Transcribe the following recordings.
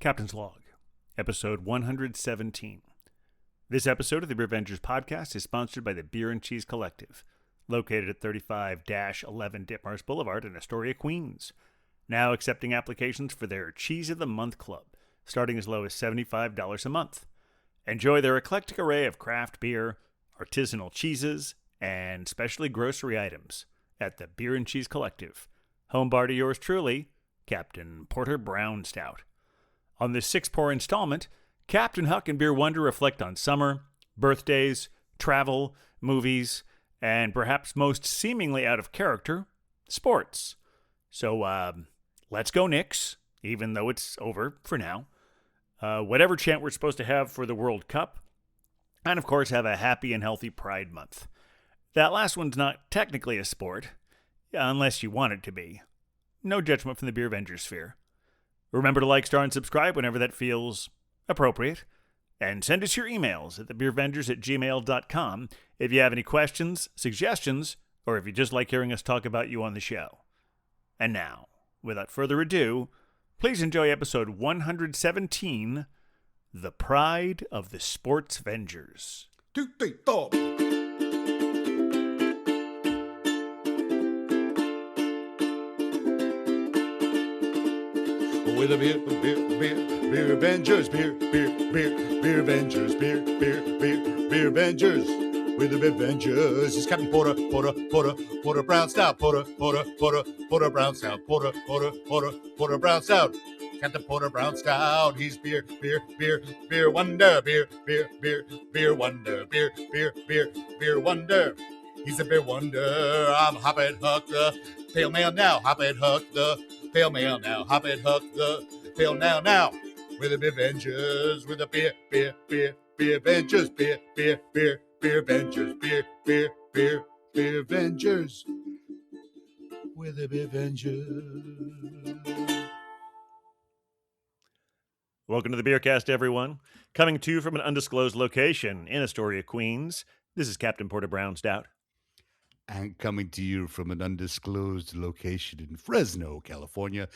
Captain's Log, episode 117. This episode of the Sportsvengers podcast is sponsored by the Beer and Cheese Collective, located at 35-11 Ditmars Boulevard in Astoria, Queens. Now accepting applications for their Cheese of the Month Club, starting as low as $75 a month. Enjoy their eclectic array of craft beer, artisanal cheeses, and specialty grocery items at the Beer and Cheese Collective. Home bar to yours truly, Captain Porter Brown Stout. On this 6-pour installment, Captain Huck and Beer Wonder reflect on summer, birthdays, travel, movies, and perhaps most seemingly out of character, sports. So, let's go Knicks, even though it's over for now. Whatever chant we're supposed to have for the World Cup. And, of course, have a happy and healthy Pride Month. That last one's not technically a sport, unless you want it to be. No judgment from the Beer Avenger sphere. Remember to like, star, and subscribe whenever that feels appropriate. And send us your emails at thebeervengers@gmail.com if you have any questions, suggestions, or if you just like hearing us talk about you on the show. And now, without further ado, please enjoy episode 117, The Pride of the Sportsvengers. 2, 3, 4. With a beer Avengers, beer Avengers, beer Avengers. With the Avengers, it's Captain Porter Brown Stout, Porter Brown Stout, Porter Brown Stout. Captain Porter Brown Stout, he's beer wonder, beer wonder, beer wonder. He's a beer wonder. I'm Hoppin' Huck, the pale male now. Hoppin' Huck, the pale male now. Hoppin' Huck, the pale now. With the Beer Avengers, with the beer Avengers, beer Avengers, beer Avengers. With the Beer Avengers. Welcome to the Beercast, everyone. Coming to you from an undisclosed location in Astoria, Queens. This is Captain Porter Brown Stout. And coming to you from an undisclosed location in Fresno, California,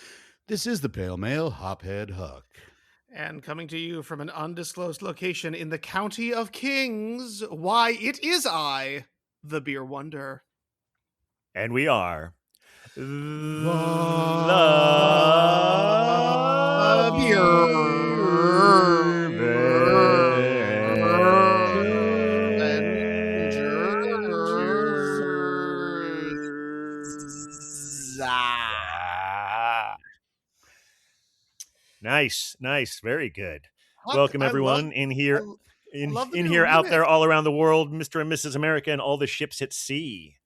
this is the Pale Male Hophead Huck. And coming to you from an undisclosed location in the County of Kings, why, it is I, the Beer Wonder. And we are the Beer Nice, very good. Huck, Welcome everyone in here, out there, all around the world, Mr. and Mrs. America, and all the ships at sea.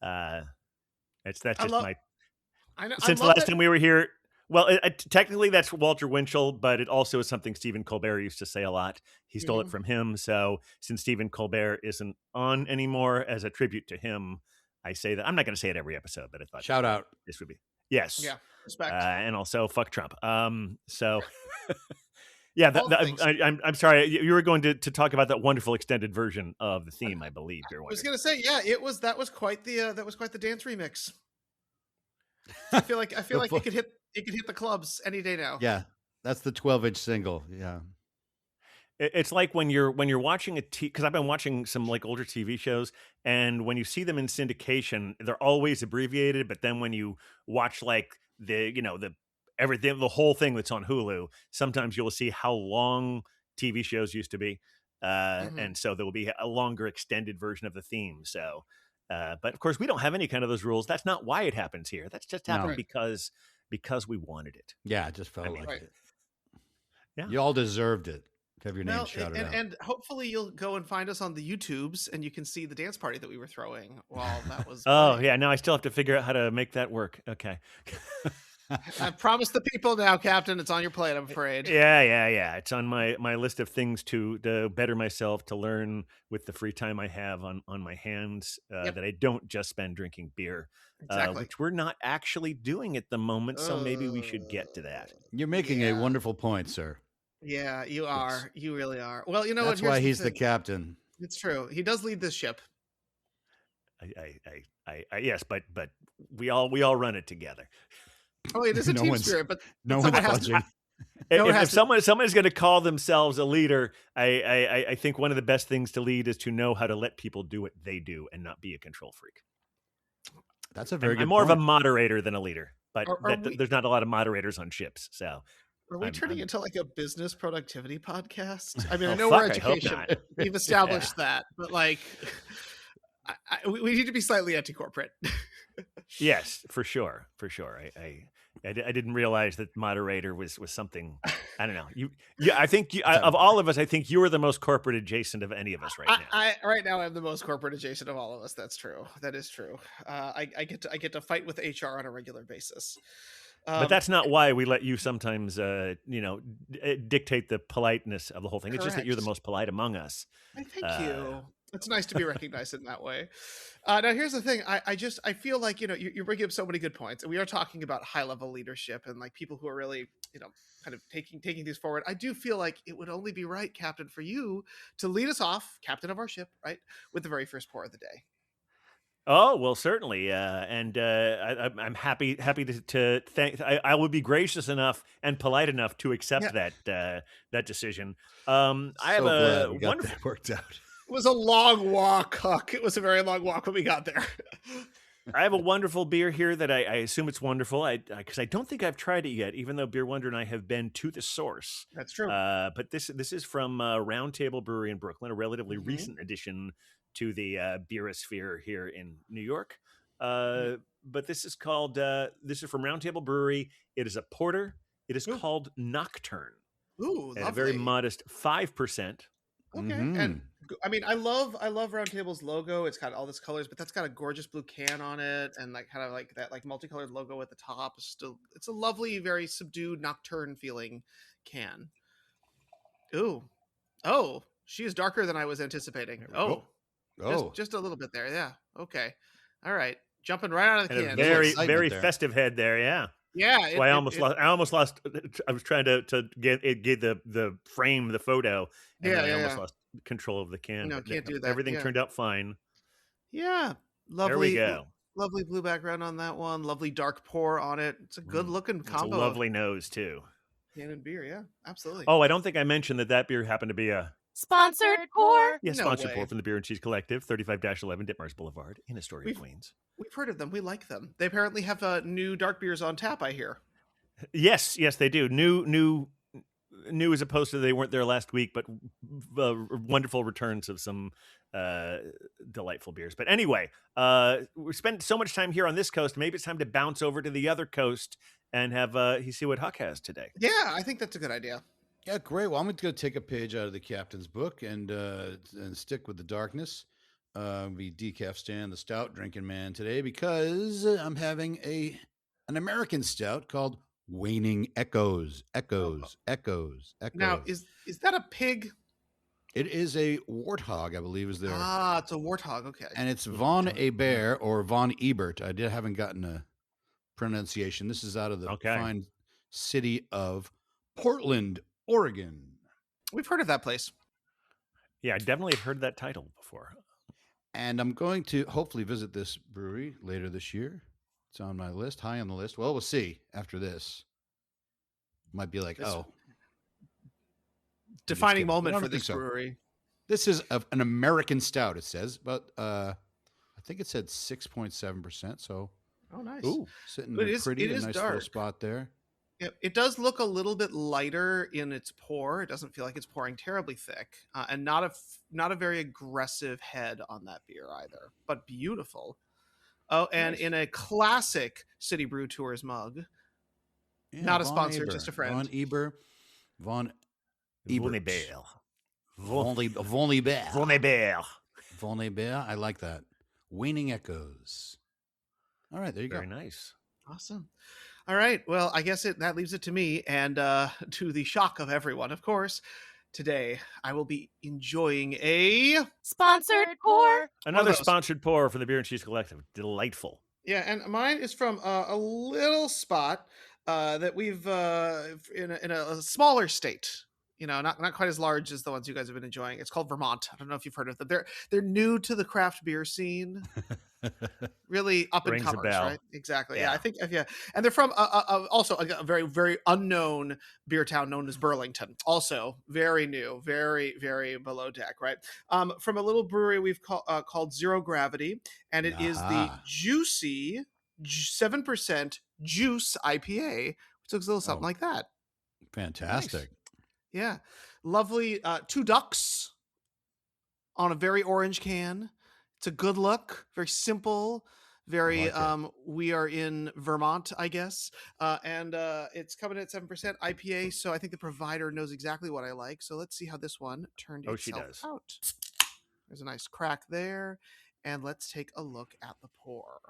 Since the last time we were here. Well, technically that's Walter Winchell, but it also is something Stephen Colbert used to say a lot. He stole it from him. So since Stephen Colbert isn't on anymore, as a tribute to him, I say that. I'm not going to say it every episode, but I thought shout out. This would be yes, yeah, respect, and also fuck Trump. So yeah, I'm sorry. You were going to talk about that wonderful extended version of the theme, I believe. I was going to say, yeah, that was quite the dance remix. I feel like it could hit the clubs any day now. Yeah, that's the 12-inch single. Yeah. It's like when you're watching because I've been watching some like older TV shows, and when you see them in syndication, they're always abbreviated. But then when you watch like the whole thing that's on Hulu, sometimes you'll see how long TV shows used to be, and so there will be a longer extended version of the theme. So, but of course, we don't have any kind of those rules. That's not why it happens here. That's just happened because we wanted it. Yeah, it just felt it. Yeah, you all deserved it. Have your name shouted out. And hopefully you'll go and find us on the YouTubes and you can see the dance party that we were throwing while that was yeah, now I still have to figure out how to make that work. Okay. I promised the people now, Captain, it's on your plate, I'm afraid. Yeah. It's on my list of things to better myself, to learn with the free time I have on my hands, that I don't just spend drinking beer, which we're not actually doing at the moment. So maybe we should get to that. You're making a wonderful point, sir. Yeah, you are. Yes. You really are. Well, you know that's why he's the captain. It's true. He does lead this ship. Yes, but we all run it together. Oh, it is a team spirit, but no one's budging. If someone's going to call themselves a leader, I think one of the best things to lead is to know how to let people do what they do and not be a control freak. That's a very good I'm more point. of a moderator than a leader, but we, there's not a lot of moderators on ships. So are we turning into like a business productivity podcast? I mean, Oh, I know fuck, we're I hope education. not. We've established that, but like, we need to be slightly anti-corporate. Yes, for sure. I didn't realize that moderator was something. I don't know. I think of all of us, I think you are the most corporate adjacent of any of us right now. Right now, I'm the most corporate adjacent of all of us. That's true. That is true. I get to fight with HR on a regular basis. But that's not why we let you sometimes, dictate the politeness of the whole thing. Correct. It's just that you're the most polite among us. Thank you. It's nice to be recognized in that way. Now, here's the thing. I feel like, you're bringing up so many good points, and we are talking about high level leadership and like people who are really, kind of taking these forward. I do feel like it would only be right, Captain, for you to lead us off, captain of our ship, right, with the very first pour of the day. Oh, well, certainly. And I'm happy to thank. I will be gracious enough and polite enough to accept that decision. I have a wonderful worked out. It was a long walk, Huck. It was a very long walk when we got there. I have a wonderful beer here that I assume it's wonderful. Because I don't think I've tried it yet, even though Beer Wonder and I have been to the source. That's true. But this is from Round Table Brewery in Brooklyn, a relatively recent addition to the beerosphere here in New York. But this is called, this is from Round Table Brewery. It is a porter. It is called Nocturne. Ooh, lovely. At a very modest 5%. Okay. And I mean, I love Round Table's logo. It's got all these colors, but that's got a gorgeous blue can on it, and like kind of like that like multicolored logo at the top. It's a lovely, very subdued nocturne feeling can. Ooh. Oh, she is darker than I was anticipating. Just a little bit there. Yeah. Okay. All right. Jumping right out of the can. A very festive head there. Yeah. Yeah. I almost lost. I was trying to get the frame, the photo. And I almost lost control of the can. No, can't do that. Everything turned out fine. Yeah. Lovely. There we go. Lovely blue background on that one. Lovely dark pour on it. It's a good looking combo. It's a lovely nose too. Can and beer. Yeah, absolutely. Oh, I don't think I mentioned that beer happened to be a sponsored pour. Yeah, sponsored pour from the Beer and Cheese Collective, 35-11 Ditmars Boulevard in Astoria, Queens. We've heard of them. We like them. They apparently have new dark beers on tap, I hear. Yes, they do. New as opposed to they weren't there last week, but wonderful returns of some delightful beers. But anyway, we spent so much time here on this coast. Maybe it's time to bounce over to the other coast and have see what Huck has today. Yeah, I think that's a good idea. Yeah, great. Well, I'm going to take a page out of the captain's book and stick with the darkness. Be decaf stand, the stout drinking man today because I'm having an American stout called Waning Echoes. Now, is that a pig? It is a warthog, I believe, is there. Ah, it's a warthog. Okay. And it's Von Ebert or Von Ebert. I haven't gotten a pronunciation. This is out of the fine city of Portland, Oregon. We've heard of that place. Yeah, I definitely have heard that title before. And I'm going to hopefully visit this brewery later this year. It's on my list, high on the list. Well, we'll see after this. Might be like, defining moment for this brewery. This is an American stout, it says, but I think it said 6.7%. So, nice. Ooh, sitting in a nice dark. little spot there. Yeah, it does look a little bit lighter in its pour. It doesn't feel like it's pouring terribly thick, and not a very aggressive head on that beer either. But beautiful. Oh, and in a classic City Brew Tours mug. Yeah, not a sponsor, just a friend. Von Ebert. Von Ebert. I like that. Waning Echoes. All right, there you go. Very nice. Awesome. All right. Well, I guess that leaves it to me, and to the shock of everyone, of course. Today, I will be enjoying a sponsored pour. Another sponsored pour for the Beer and Cheese Collective. Delightful. Yeah, and mine is from a little spot that we've in a smaller state You know, not quite as large as the ones you guys have been enjoying. It's called Vermont. I don't know if you've heard of them. They're new to the craft beer scene. Really up and Rings a comers, bell. right? Exactly. Yeah. Yeah, I think yeah, and they're from also a very very unknown beer town known as Burlington. Also very new, very below deck, right? From a little brewery we've called Zero Gravity, and it is the Aha. juicy 7% juice IPA, which looks a little something Oh, like that. fantastic. Yeah, lovely. Two ducks on a very orange can. It's a good look, very simple, very like it. we are in Vermont, I guess. And it's coming at 7% IPA, so I think the provider knows exactly what I like. So let's see how this one turned Oh, she itself does. out. There's a nice crack there, and let's take a look at the pour.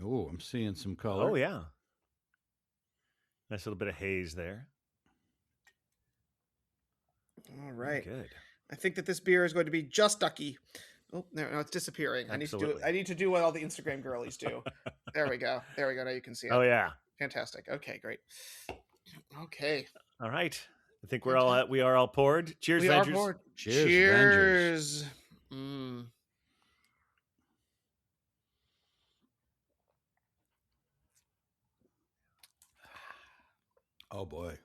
Oh, I'm seeing some color. Oh, yeah. Nice little bit of haze there. All right. Good. I think that this beer is going to be just ducky. Oh, no, it's disappearing. Absolutely. I need to do what all the Instagram girlies do. There we go. There we go. Now you can see it. Oh, yeah. Fantastic. Okay, great. Okay. All right. I think we are all poured. Cheers, We are Vengers. bored. Cheers, Cheers. Mm. Oh boy.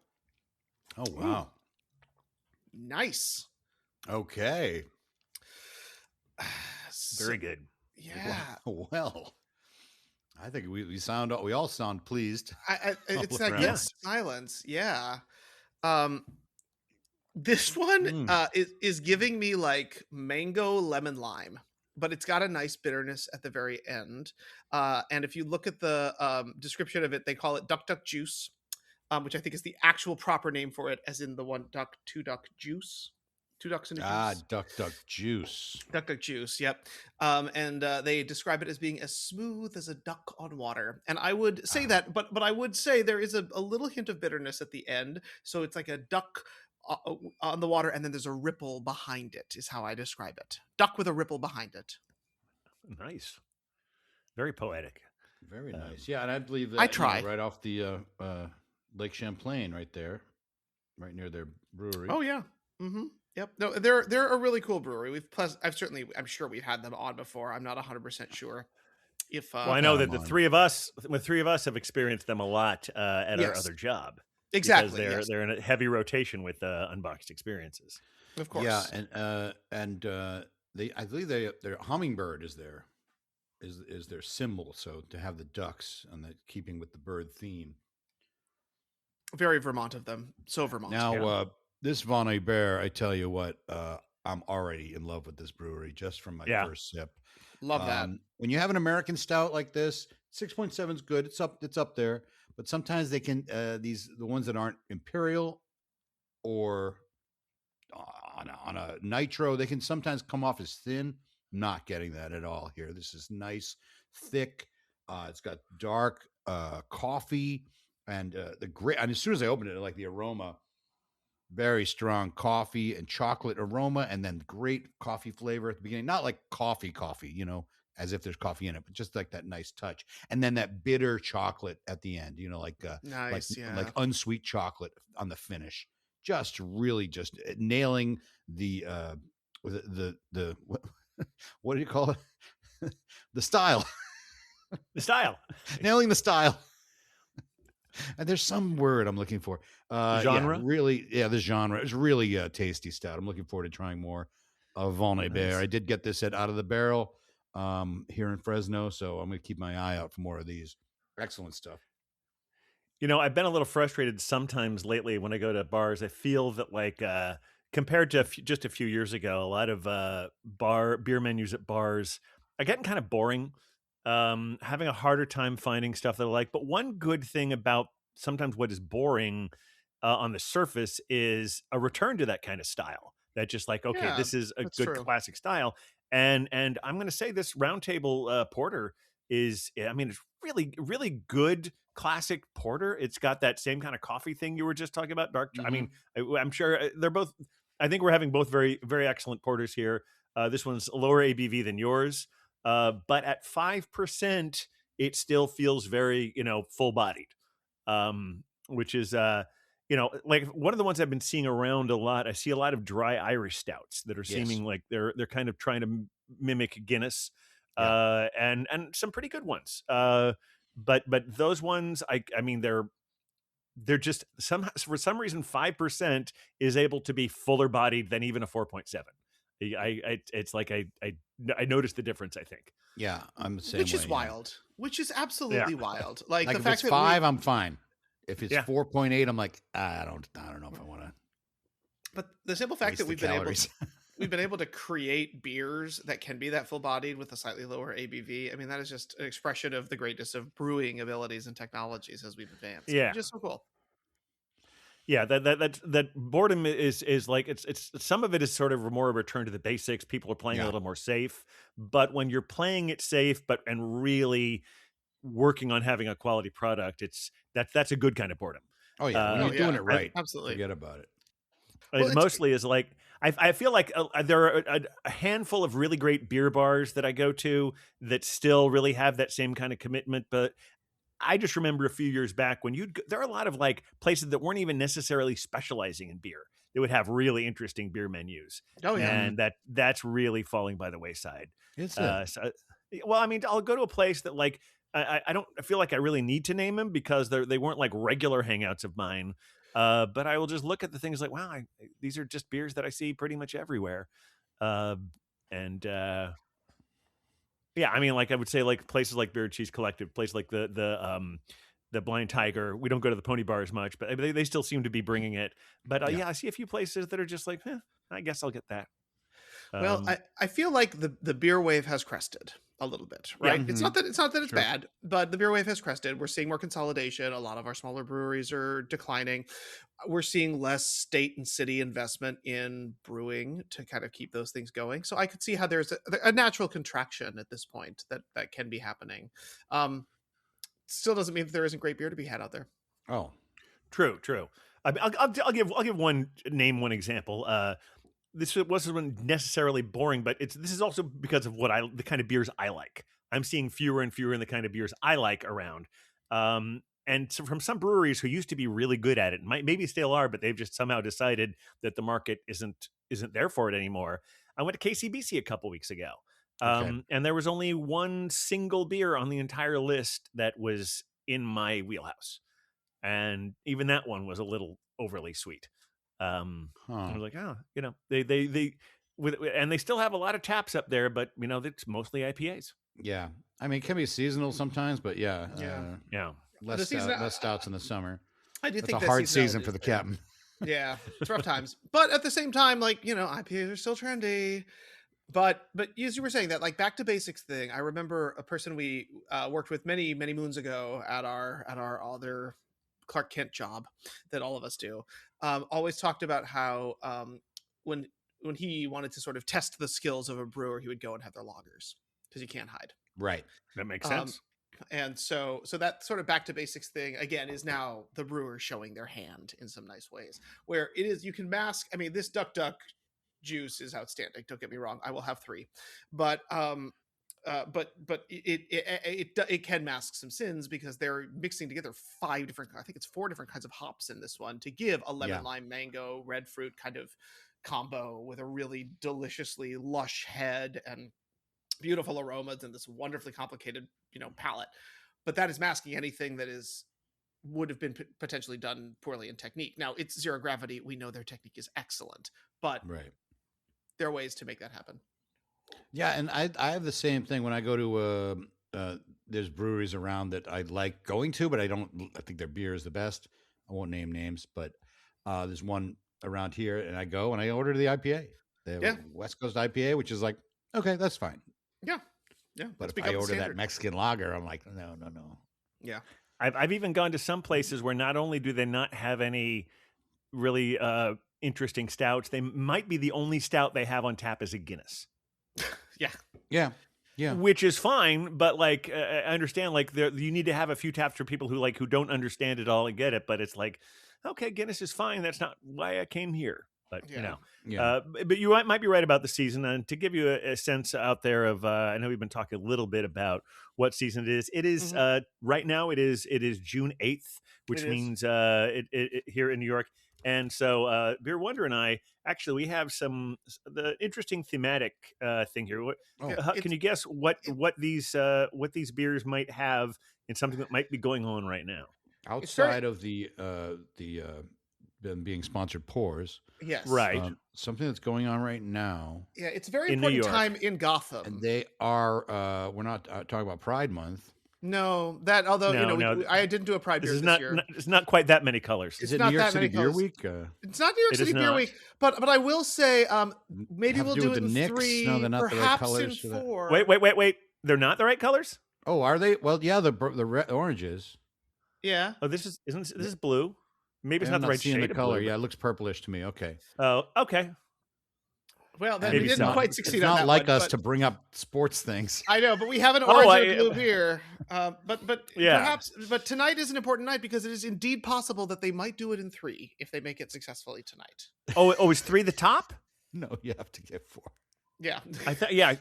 Oh wow. Nice. Okay. Very good. Yeah. Well, I think we all sound pleased. It's all that around. good silence. Yeah. This one is giving me like mango lemon lime, but it's got a nice bitterness at the very end. And if you look at the description of it, they call it duck juice, which I think is the actual proper name for it, as in the one duck, two duck juice. Two ducks in a juice. Duck juice. Duck juice, yep. And they describe it as being as smooth as a duck on water. And I would say that, but I would say there is a little hint of bitterness at the end. So it's like a duck on the water, and then there's a ripple behind it, is how I describe it. Duck with a ripple behind it. Nice. Very poetic. Very nice. Yeah, and I believe that I try. right off the Lake Champlain right there, right near their brewery. Oh, yeah. Mm-hmm. Yep. No, they're a really cool brewery. I'm sure we've had them on before. I'm not 100% sure. If well, I know that the three of us have experienced them a lot at our other job. Exactly. Because they're in a heavy rotation with unboxed experiences. Of course. Yeah, and I believe their hummingbird is their symbol. So to have the ducks and the keeping with the bird theme. Very Vermont of them. So Vermont. Now, this Von Bear, I tell you what, I'm already in love with this brewery just from my first sip. Love that. When you have an American stout like this, 6.7 is good. It's up there. But sometimes they can the ones that aren't imperial or on a nitro, they can sometimes come off as thin. Not getting that at all here. This is nice, thick. It's got dark coffee and the great. And as soon as I opened it, I like the aroma. Very strong coffee and chocolate aroma, and then great coffee flavor at the beginning. Not like coffee, as if there's coffee in it, but just like that nice touch. And then that bitter chocolate at the end, like nice, like unsweet chocolate on the finish. Just really just nailing the what do you call it? The style. The style. Nailing the style. And there's some word I'm looking for. Genre? The genre. It's really tasty stout. I'm looking forward to trying more of Von Bear. I did get this at Out of the Barrel here in Fresno, so I'm going to keep my eye out for more of these. Excellent stuff. I've been a little frustrated sometimes lately when I go to bars. I feel that like compared to just a few years ago, a lot of beer menus at bars are getting kind of boring. Having a harder time finding stuff that I like. But one good thing about sometimes what is boring on the surface is a return to that kind of style. That just like, okay, this is a good classic style. And I'm going to say this Round Table Porter is, it's really, really good classic porter. It's got that same kind of coffee thing you were just talking about. Dark. Mm-hmm. I'm sure they're both, I think we're having both very, very excellent porters here. This one's lower ABV than yours. But at 5%, it still feels very, full bodied. which is like one of the ones I've been seeing around a lot. I see a lot of dry Irish stouts that are Yes. seeming like they're kind of trying to mimic Guinness, Yeah. and some pretty good ones. But those ones, I mean, they're just for some reason 5% is able to be fuller bodied than even a 4.7. It's like I noticed the difference, I think. Yeah, I'm the same Which way. is yeah. wild. Which is absolutely wild. Like, Like the if fact it's that 5, I'm fine. If it's Yeah. 4.8, I'm like, I don't know if I want to. but the simple fact Waste that the we've been able calories. we've been able to create beers that can be that full bodied with a slightly lower ABV. I mean, that is just an expression of the greatness of brewing abilities and technologies as we've advanced. Yeah. Which is so cool. Yeah, that boredom is like it's some of it is sort of more a return to the basics. People are playing a Yeah. little more safe, but when you're playing it safe, and really working on having a quality product, that's a good kind of boredom. Oh yeah, when Uh, you're doing yeah, it right, absolutely. forget about it. Well, It it's mostly is like I feel like there are a handful of really great beer bars that I go to that still really have that same kind of commitment, but I just remember a few years back when there are a lot of like places that weren't even necessarily specializing in beer. They would have really interesting beer menus, oh yeah. and that's really falling by the wayside. It's Well, I mean, I'll go to a place that like I don't feel like I really need to name them because they weren't like regular hangouts of mine. But I will just look at the things like, wow, these are just beers that I see pretty much everywhere, and yeah, I mean, like I would say, like places like Beer and Cheese Collective, places like the Blind Tiger. We don't go to the Pony Bar as much, but they still seem to be bringing it. But Yeah. yeah, I see a few places that are just like, I guess I'll get that. Well, I feel like the beer wave has crested a little bit, Yeah. right? It's not that it's Sure. bad, but the beer wave has crested. We're seeing more consolidation. A lot of our smaller breweries are declining. We're seeing less state and city investment in brewing to kind of keep those things going. So I could see how there's a natural contraction at this point that can be happening. Still doesn't mean that there isn't great beer to be had out there. Oh, True. I mean, I'll give one example. This wasn't necessarily boring, but this is also because of the kind of beers I like. I'm seeing fewer and fewer in the kind of beers I like around. And so from some breweries who used to be really good at it, maybe still are, but they've just somehow decided that the market isn't there for it anymore. I went to KCBC a couple weeks ago, Okay. and there was only one single beer on the entire list that was in my wheelhouse, and even that one was a little overly sweet. I Huh. was like, oh, and they still have a lot of taps up there, but it's mostly IPAs. Yeah. I mean, it can be seasonal sometimes, but yeah. Yeah. Less stouts in the summer. I do It's think a that hard season seasonality for the is there. captain. Yeah, it's rough times. But at the same time, like, IPAs are still trendy. But as you were saying that, like, back to basics thing, I remember a person we worked with many moons ago at our other Clark Kent job that all of us do. Always talked about how when he wanted to sort of test the skills of a brewer, he would go and have their lagers because you can't hide. Right. That makes Um, sense. And so that sort of back to basics thing again is now the brewers showing their hand in some nice ways, where it is you can mask. I mean, this duck juice is outstanding. Don't get me wrong. I will have 3, but it can mask some sins because they're mixing together 5 different. I think it's 4 different kinds of hops in this one to give a lemon, Yeah. lime, mango, red fruit kind of combo with a really deliciously lush head and beautiful aromas and this wonderfully complicated, palate. But that is masking anything that would have been potentially done poorly in technique. Now, it's zero gravity. We know their technique is excellent, but Right. there are ways to make that happen. Yeah, and I have the same thing when I go to there's breweries around that I like going to, but I think their beer is the best. I won't name names, but there's one around here, and I go and I order the IPA. They have Yeah. a West Coast IPA, which is like, okay, that's fine. Yeah. But it's if I become order that standard. Mexican lager, I'm like, no. Yeah. I've even gone to some places where not only do they not have any really interesting stouts, they might be the only stout they have on tap is a Guinness. Yeah. Yeah. Which is fine, but like I understand, like you need to have a few taps for people who don't understand it all and get it. But it's like, okay, Guinness is fine. That's not why I came here. But Yeah. but you might be right about the season. And to give you a sense out there of, I know we've been talking a little bit about what season it is. It is right now. It is June 8th, which It is. means here in New York. And so Beer Wonder and I actually we have the interesting thematic thing here. Can you guess what these beers might have in something that might be going on right now? Outside of the them being sponsored pours, Yes. Right. something that's going on right now. Yeah, it's a very In New important York. time in Gotham. And they are. We're not talking about Pride Month. No, that although No. I didn't do a Pride beer This is this year. it's not quite that many colors. It's Is it not New York that City many Beer colors. Week? It's not New York It City is Beer not. Week, but I will say maybe Have we'll to do with it the in Knicks? 3, No, they're not the right perhaps colors in for that. 4. Wait. They're not the right colors? Oh, are they? Well, yeah, the oranges. Yeah. Oh, this is blue. Maybe it's I'm not the right seeing shade the color. of blue. Yeah, it looks purplish to me. Okay. Oh, okay. Well, then Maybe we didn't so. quite It's succeed on not that like one, us but- to bring up sports things. I know, but we have an Oh, orange and blue beer. But Yeah. perhaps, but tonight is an important night because it is indeed possible that they might do it in 3 if they make it successfully tonight. Oh, is 3 the top? No, you have to get 4. Yeah. I thought, yeah.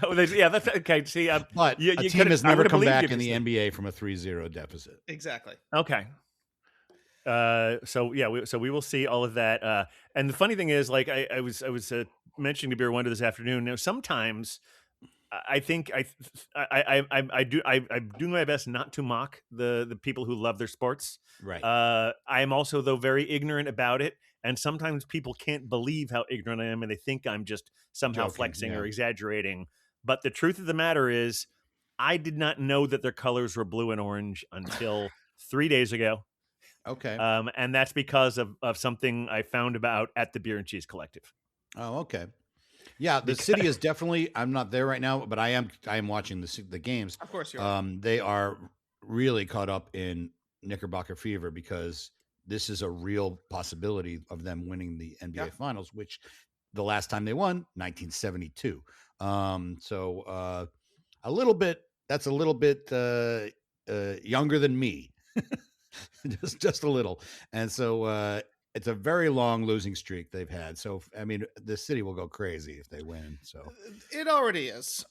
That's okay. See, But you a team could've- has I never would've come believed back you in the if you NBA from a 3-0 deficit. Exactly. Okay. So we will see all of that. And the funny thing is, like I was mentioning to Beer Wonder this afternoon. Now, sometimes I think I do my best not to mock the people who love their sports. Right. I am also though very ignorant about it, and sometimes people can't believe how ignorant I am, and they think I'm just somehow Joking, flexing yeah. or exaggerating. But the truth of the matter is, I did not know that their colors were blue and orange until 3 days ago. Okay. And that's because of something I found about at the Beer and Cheese Collective. Oh, okay. Yeah, the city is definitely. I'm not there right now, but I am watching the games. Of course you are. They are really caught up in Knickerbocker fever because this is a real possibility of them winning the NBA Finals, which the last time they won, 1972. So a little bit. That's a little bit younger than me. just a little. And so it's a very long losing streak they've had. So I mean, the city will go crazy if they win. So It already is.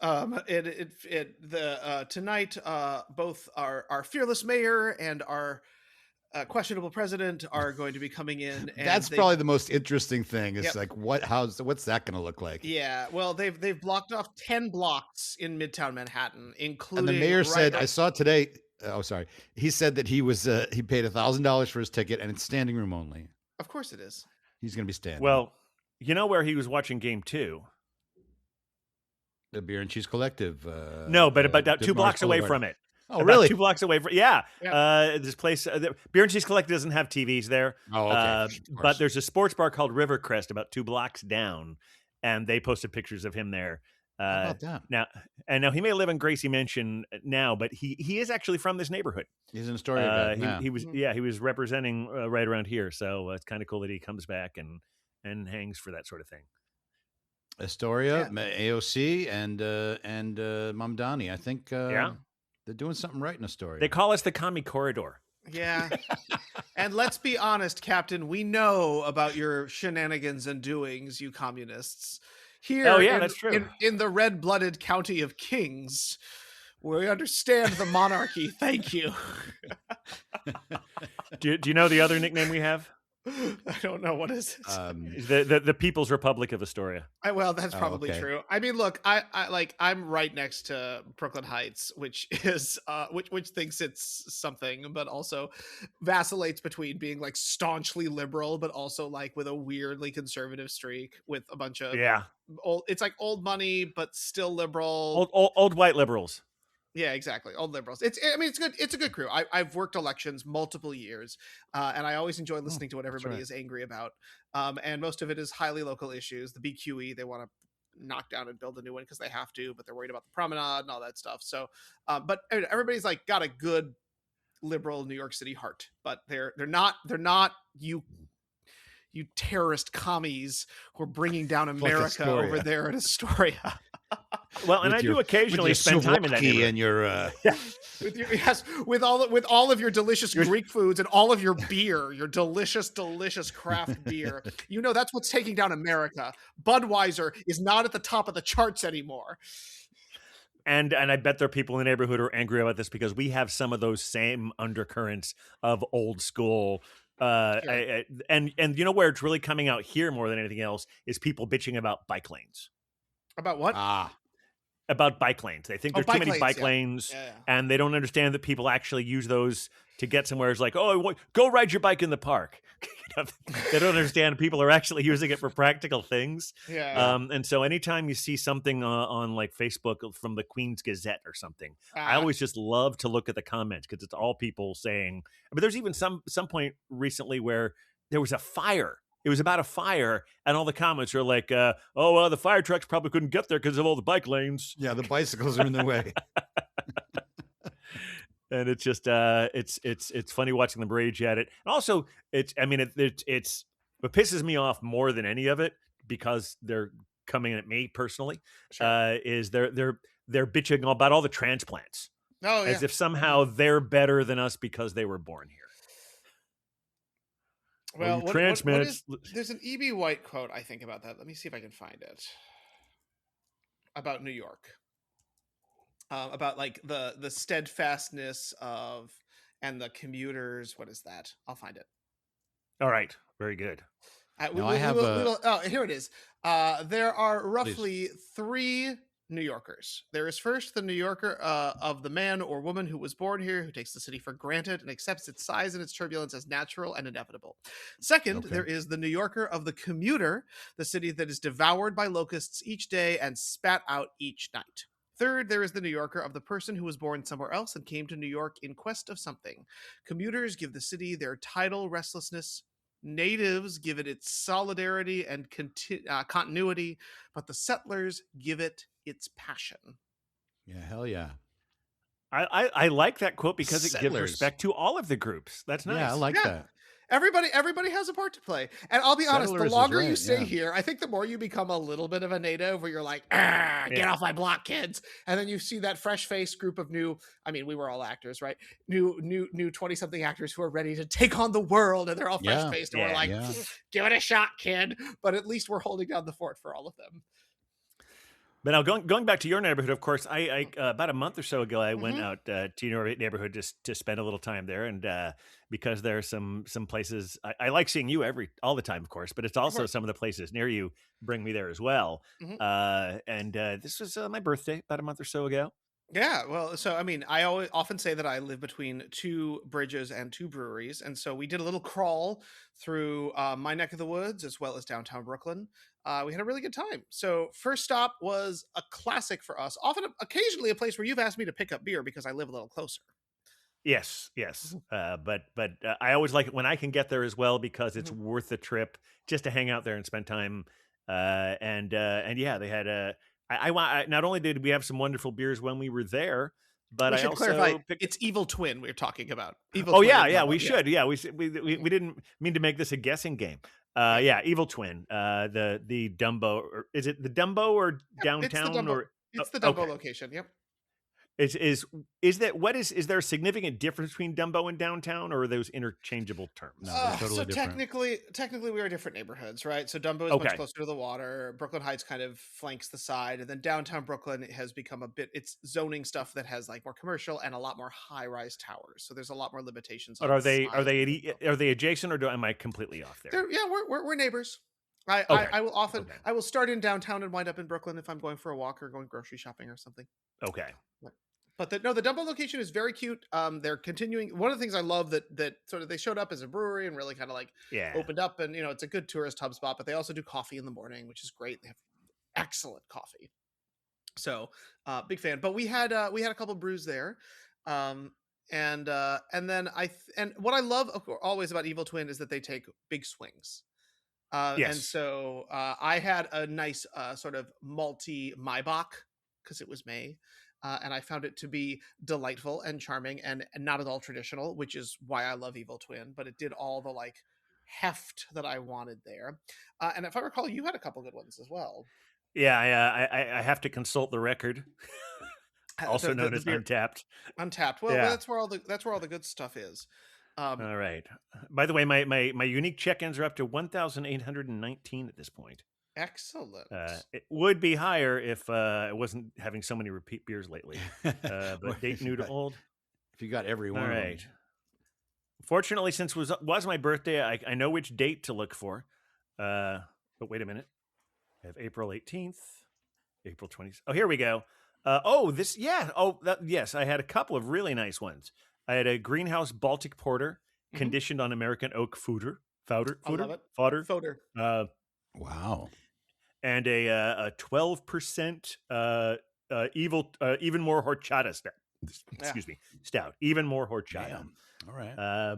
Tonight, both our fearless mayor and our questionable president are going to be coming in. And that's probably the most interesting thing. Is Yep. like what's that going to look like? Yeah, well, they've blocked off 10 blocks in Midtown Manhattan, including. And the mayor said, right I saw today. Oh, sorry. He said that he paid $1,000 for his ticket and it's standing room only. Of course it is. He's going to be standing. Well, you know where he was watching Game 2? The Beer and Cheese Collective. No, but about Dip 2 blocks Marsh away Boulevard. from it. Oh, About really? 2 blocks away from this place. Beer and Cheese Collective doesn't have TVs there. Oh, okay. Of But course. there's a sports bar called Rivercrest about 2 blocks down, and they posted pictures of him there. How about that? Now he may live in Gracie Mansion now, but he is actually from this neighborhood. He's in Astoria. He was he was representing right around here, so it's kind of cool that he comes back and hangs for that sort of thing. Astoria, AOC, and Mamdani. I think they're doing something right in Astoria. They call us the Commie Corridor. Yeah. And let's be honest, Captain, we know about your shenanigans and doings, you communists. Here that's true. In the red-blooded county of Kings, we understand the monarchy. Thank you. Do you know the other nickname we have? I don't know, what is it? The People's Republic of Astoria. Well, that's probably okay. true. I mean, look, I'm right next to Brooklyn Heights, which is which thinks it's something, but also vacillates between being like staunchly liberal, but also like with a weirdly conservative streak with a bunch of old. It's like old money, but still liberal. Old white liberals. Yeah, exactly. Old liberals. It's good. It's a good crew. I've worked elections multiple years, and I always enjoy listening to what everybody is angry about. And most of it is highly local issues. The BQE, they want to knock down and build a new one because they have to, but they're worried about the promenade and all that stuff. So, but everybody's like got a good liberal New York City heart, but they're not you terrorist commies who are bringing down America over there in Astoria. Well, and with I your do occasionally spend time in that souvlaki neighborhood. and your with all of your delicious Greek foods and all of your beer, your delicious craft beer. You know that's what's taking down America. Budweiser is not at the top of the charts anymore. And I bet there are people in the neighborhood who are angry about this because we have some of those same undercurrents of old school. Sure. And you know where it's really coming out here more than anything else is people bitching about bike lanes. About what? About bike lanes. They think Oh, there's too bike many lanes, bike yeah. lanes, Yeah. and they don't understand that people actually use those to get somewhere. It's like, oh, go ride your bike in the park. They don't understand people are actually using it for practical things. Yeah. And so anytime you see something on like Facebook from the Queen's Gazette or something, I always just love to look at the comments because it's all people saying. But there's even some point recently where there was a fire. It was about a fire, and all the comments are like, "Oh, well, the fire trucks probably couldn't get there because of all the bike lanes." Yeah, the bicycles are in the way. And it's just, it's funny watching them rage at it. And also, it's what pisses me off more than any of it because they're coming at me personally. Sure. Is they're bitching about all the transplants Oh, as yeah. if somehow they're better than us because they were born here. Well, you what transplants. is there's an E.B. White quote I think about that. Let me see if I can find it. About New York. About like the steadfastness of and the commuters. What is that? I'll find it. All right, very good. Oh, here it is. There are roughly three New Yorkers. There is first the New Yorker of the man or woman who was born here, who takes the city for granted and accepts its size and its turbulence as natural and inevitable. Second, there is the New Yorker of the commuter, the city that is devoured by locusts each day and spat out each night. Third, there is the New Yorker of the person who was born somewhere else and came to New York in quest of something. Commuters give the city their tidal restlessness. Natives give it its solidarity and continuity, but the settlers give it its passion. Yeah, hell yeah. I like that quote because it gives Settlers. respect to all of the groups. That's nice. Yeah, I like that. Everybody has a part to play. And I'll be honest, the Settlers is longer you right, stay yeah. here, I think the more you become a little bit of a native where you're like, get off my block, kids. And then you see that fresh-faced group of we were all actors, right? New 20-something actors who are ready to take on the world, and they're all fresh-faced, and we're like, give it a shot, kid. But at least we're holding down the fort for all of them. But now going back to your neighborhood, of course, I about a month or so ago, I went out to your neighborhood just to spend a little time there, and because there are some places I like seeing you all the time, of course, but it's also some of the places near you bring me there as well. And this was my birthday about a month or so ago. Yeah, well, so I often say that I live between two bridges and two breweries, and so we did a little crawl through my neck of the woods as well as downtown Brooklyn. We had a really good time. So first stop was a classic for us. Occasionally a place where you've asked me to pick up beer because I live a little closer. Yes. But I always like it when I can get there as well because it's worth the trip just to hang out there and spend time. And yeah, they had I not only did we have some wonderful beers when we were there, but We I should also clarify, picked. it's Evil Twin we're talking about. Oh yeah, we should. Yeah, we didn't mean to make this a guessing game. Yeah, Evil Twin. The Dumbo, or is it the Dumbo or downtown It's the Dumbo location. Yep. Is there a significant difference between Dumbo and downtown, or are those interchangeable terms? No, they're totally different. Technically we are different neighborhoods, right? So Dumbo is much closer to the water. Brooklyn Heights kind of flanks the side, and then downtown Brooklyn has become it's zoning stuff that has like more commercial and a lot more high-rise towers. So there's a lot more limitations. But are they adjacent, or am I completely off there? We're neighbors. I will start in downtown and wind up in Brooklyn if I'm going for a walk or going grocery shopping or something. Okay. But the Dumbo location is very cute. They're continuing. One of the things I love that sort of they showed up as a brewery and really kind of like opened up, and it's a good tourist hub spot. But they also do coffee in the morning, which is great. They have excellent coffee. So big fan. But we had a couple brews there, and then and what I love always about Evil Twin is that they take big swings. And so I had a nice sort of malty Maibach because it was May. And I found it to be delightful and charming and not at all traditional, which is why I love Evil Twin. But it did all the heft that I wanted there. And if I recall, you had a couple good ones as well. I have to consult the record, also known The as beer Untapped. Untapped. Well, Yeah. that's where all the good stuff is. All right. By the way, my unique check-ins are up to 1,819 at this point. Excellent. It would be higher if I wasn't having so many repeat beers lately. Or But date new to old. If you got every one All of them. right. Fortunately, since it was my birthday, I know which date to look for. But wait a minute. I have April 18th, April 20th. Oh, here we go. Yes, I had a couple of really nice ones. I had a greenhouse Baltic Porter Mhm. conditioned on American oak fodder. I love it. Fodder. Fodder. Wow. And a 12% even more horchata stout. Excuse me, stout. Even more horchata. Damn. All right.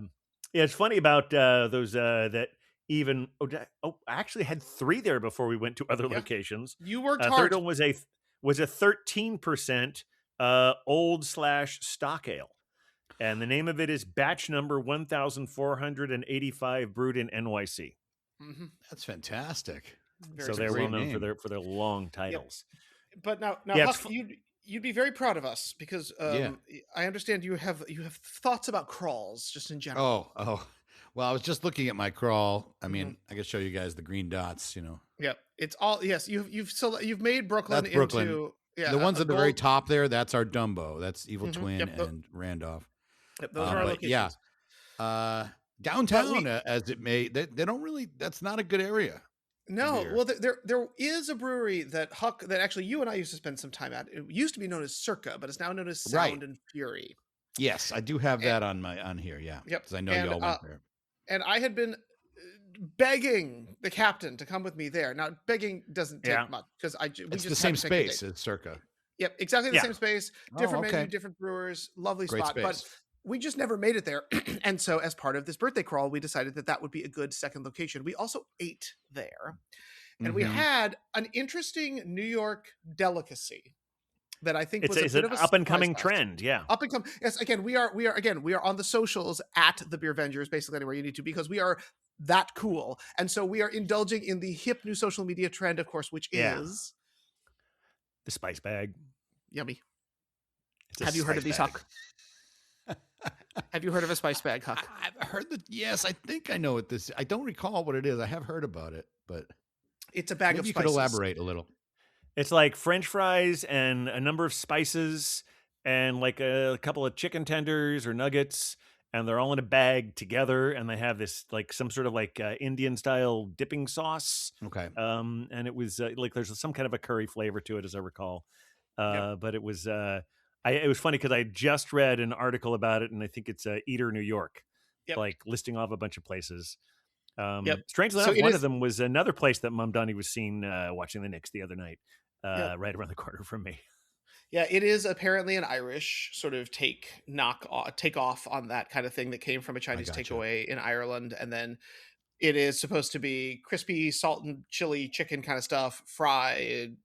Yeah, it's funny about those that even. I actually had 3 there before we went to other Yeah. locations. You worked Third hard. one was a 13% old/stock ale, and the name of it is batch number 1,485, brewed in NYC. Mhm. That's fantastic. Very So they're great well known name. for their long titles. But now, Yeah, it's Huck, you'd be very proud of us because Yeah. I understand you have thoughts about crawls just in general. Oh. Well, I was just looking at my crawl. I mean, I can show you guys the green dots, Yeah, it's all yes. You've made Brooklyn That's Brooklyn. into the ones a at the very gold- top there, that's our Dumbo. That's Evil Mhm. Twin Yep, and Randolph. Yep, those are our but locations. yeah, downtown, as it may, they don't really, that's not a good area. No, beer. well, there is a brewery that Huck that actually you and I used to spend some time at. It used to be known as Circa, but it's now known as Right. Sound and Fury. Yes, I do have that on here. Yeah. Yep, Because I know and, y'all went there. And I had been begging the captain to come with me there. Now, begging doesn't take Yeah. much because It's the same space as Circa. Yep, exactly the Yeah. same space, Oh, different okay. menu, different brewers, lovely Great spot. But space. we just never made it there. And so, as part of this birthday crawl, we decided that would be a good second location. We also ate there, and we Mhm. had an interesting New York delicacy that I think was It's a an bit of a up and coming surprise to us. trend. Yeah. Up and come. Yes, again, we are on the socials at the Beer Vengers, basically anywhere you need to, because we are that cool. And so we are indulging in the hip new social media trend, of course, which Yeah. is The spice bag. yummy. It's a Have you heard spice of these, bag. Huck? Have you heard of a spice bag, Huck? I've heard that. Yes, I think I know what this. I don't recall what it is. I have heard about it, but It's a bag maybe of you spices. could elaborate a little. It's like French fries and a number of spices and like a couple of chicken tenders or nuggets, and they're all in a bag together, and they have this like some sort of like Indian style dipping sauce. Okay. And it was like there's some kind of a curry flavor to it, as I recall. But it was it was funny because I just read an article about it, and I think it's Eater New York, Yep. like listing off a bunch of places. Yep. Strangely So enough, it one is- of them was another place that Mom Donnie was seen watching the Knicks the other night, Yep. right around the corner from me. Yeah, it is apparently an Irish sort of take off on that kind of thing that came from a Chinese gotcha. takeaway in Ireland, and then it is supposed to be crispy salt and chili chicken kind of stuff, fried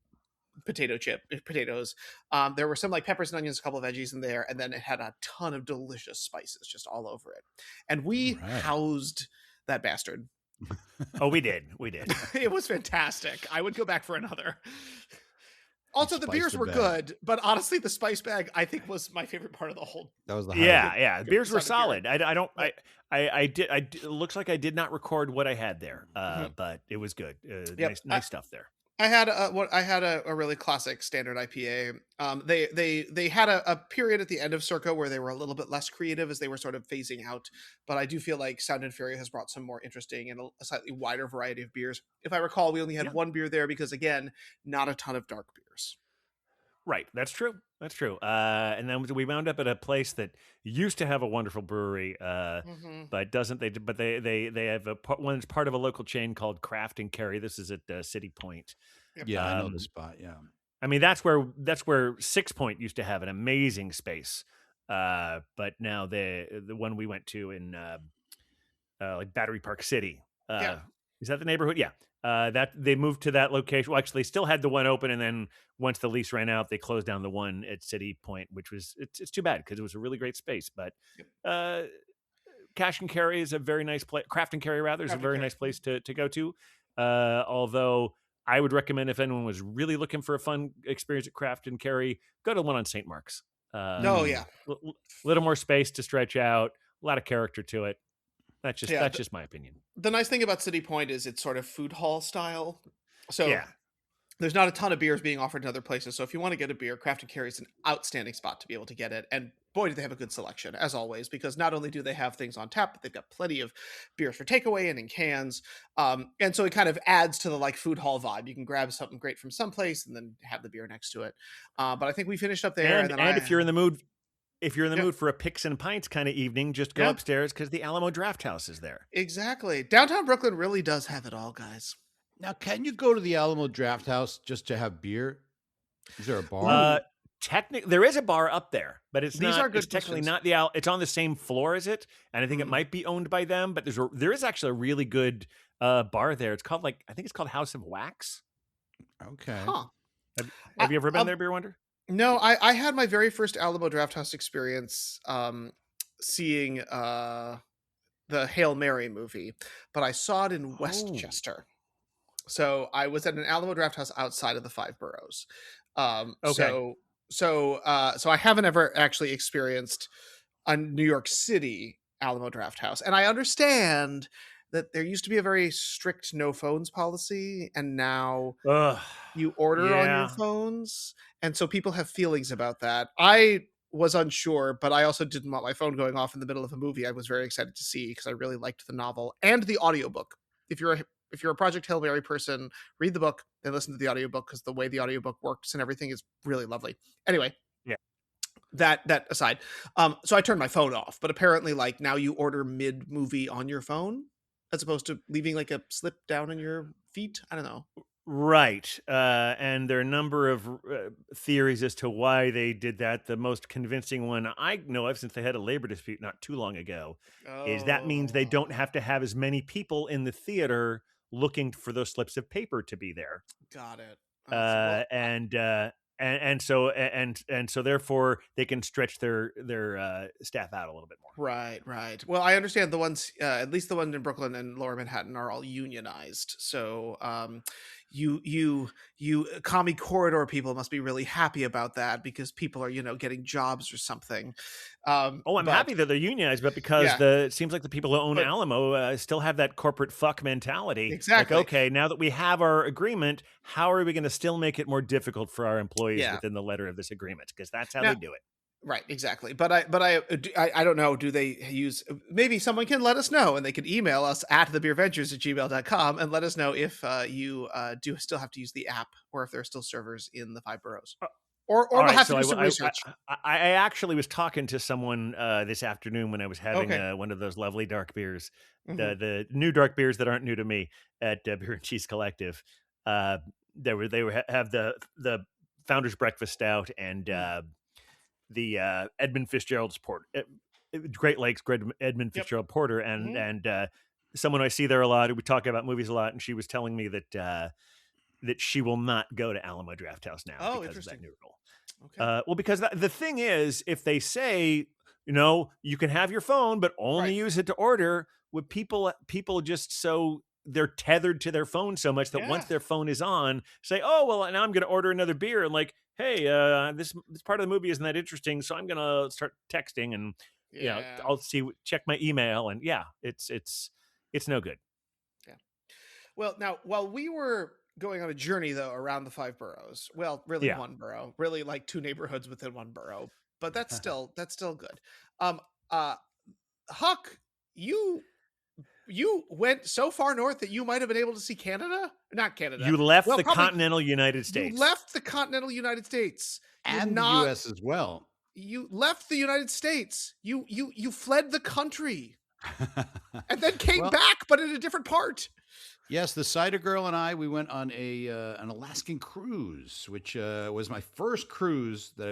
potatoes. There were some like peppers and onions, a couple of veggies in there, and then it had a ton of delicious spices just all over it. And we All right. housed that bastard. Oh, we did. It was fantastic. I would go back for another. Also, the spiced beers the were bag. good, but honestly, the spice bag I think was my favorite part of the whole. That was the Yeah. Beers were Sound of beer. solid. I don't. Right. It looks like I did not record what I had there, but it was good. Nice stuff there. I had a really classic standard IPA. They had a period at the end of Circa where they were a little bit less creative as they were sort of phasing out. But I do feel like Sound and Fury has brought some more interesting and a slightly wider variety of beers. If I recall, we only had one beer there because again, not a ton of dark beers. Right, that's true. And then we wound up at a place that used to have a wonderful brewery, but doesn't. They have one that's part of a local chain called Craft and Carry. This is at City Point. Yeah, I know the spot. Yeah. I mean, that's where Six Point used to have an amazing space. But now the one we went to in like Battery Park City. Is that the neighborhood? Yeah. That they moved to that location. Well, actually, they still had the one open, and then once the lease ran out, they closed down the one at City Point, which was it's too bad because it was a really great space. But Cash and Carry is a very nice place. Craft and Carry rather is a very nice place to go to. Although I would recommend if anyone was really looking for a fun experience at Craft and Carry, go to the one on St. Mark's. Oh yeah, Little more space to stretch out, a lot of character to it. That's yeah. just my opinion. The nice thing about City Point is it's sort of food hall style. So Yeah. there's not a ton of beers being offered in other places. So if you want to get a beer, Craft and Carry is an outstanding spot to be able to get it. And boy, do they have a good selection, as always, because not only do they have things on tap, but they've got plenty of beers for takeaway and in cans. And so it kind of adds to the like food hall vibe. You can grab something great from someplace and then have the beer next to it. But I think we finished up there. And if you're in the mood, Yeah. mood for a picks and pints kind of evening, just go Yeah. upstairs because the Alamo Draft House is there. Exactly. Downtown Brooklyn really does have it all, guys. Now, can you go to the Alamo Draft House just to have beer? Is there a bar? Technically, there is a bar up there, but it's These not. are good It's technically questions. not it's on the same floor as it, and I think it Mm. might be owned by them. But there is actually a really good bar there. It's called I think it's called House of Wax. Okay. Huh. Have you ever been I'll- there, Beer Wonder? No, I had my very first Alamo Draft House experience seeing the Hail Mary movie, but I saw it in Westchester. So I was at an Alamo Draft House outside of the Five Boroughs. Okay. So I haven't ever actually experienced a New York City Alamo Draft House, and I understand that there used to be a very strict no phones policy, and now Ugh. you order on your Yeah. phones, and so people have feelings about that. I was unsure, but I also didn't want my phone going off in the middle of a movie I was very excited to see because I really liked the novel and the audiobook. If you're a Project Hail Mary person, read the book and listen to the audiobook because the way the audiobook works and everything is really lovely. Anyway, Yeah. that aside, so I turned my phone off, but apparently like now you order mid movie on your phone as opposed to leaving like a slip down in your feet. I don't know. Right. And there are a number of theories as to why they did that. The most convincing one I know of, since they had a labor dispute not too long ago, is that means they don't have to have as many people in the theater looking for those slips of paper to be there. Got it. And so therefore they can stretch their staff out a little bit more. Right. Well, I understand the ones, at least the ones in Brooklyn and Lower Manhattan, are all unionized. So, you commie corridor people must be really happy about that because people are, getting jobs or something. I'm but- happy that they're unionized, but because Yeah. it seems like the people who own But- Alamo still have that corporate fuck mentality. Exactly. Like, okay, now that we have our agreement, how are we going to still make it more difficult for our employees Yeah. within the letter of this agreement? Because that's how Now- they do it. Right, exactly. But I don't know. Do they use? Maybe someone can let us know, and they can email us at thebeerventures@gmail.com and let us know if you do still have to use the app, or if there are still servers in the Five Boroughs, or All we'll right, have so to do some research. I actually was talking to someone this afternoon when I was having Okay. one of those lovely dark beers, Mhm. the new dark beers that aren't new to me at Beer and Cheese Collective. Have the Founders Breakfast Stout and the Edmund Fitzgerald's Porter, Great Lakes Edmund Yep. Fitzgerald Porter, and someone I see there a lot. We talk about movies a lot, and she was telling me that she will not go to Alamo Draft House now Oh, because of that interesting. new rule. Okay. Well, because the thing is, if they say, you can have your phone, but only Right. use it to order, would people just so they're tethered to their phone so much that once Yeah. their phone is on, say, oh, well, now I'm going to order another beer. And like, hey, this part of the movie isn't that interesting. So I'm going to start texting and, Yeah. I'll check my email. And yeah, it's no good. Well, now while we were going on a journey though around the Five Boroughs, well, really Yeah. one borough, really like two neighborhoods within one borough, but that's still good. Huck, you went so far north that you might have been able to see Canada, not Canada. You left Well, the probably- continental United States. You left the continental United States. You And not- the U.S. as well. You left the United States. You fled the country and then came Well, back, but in a different part. Yes, the cider girl and I, we went on an Alaskan cruise, which was my first cruise that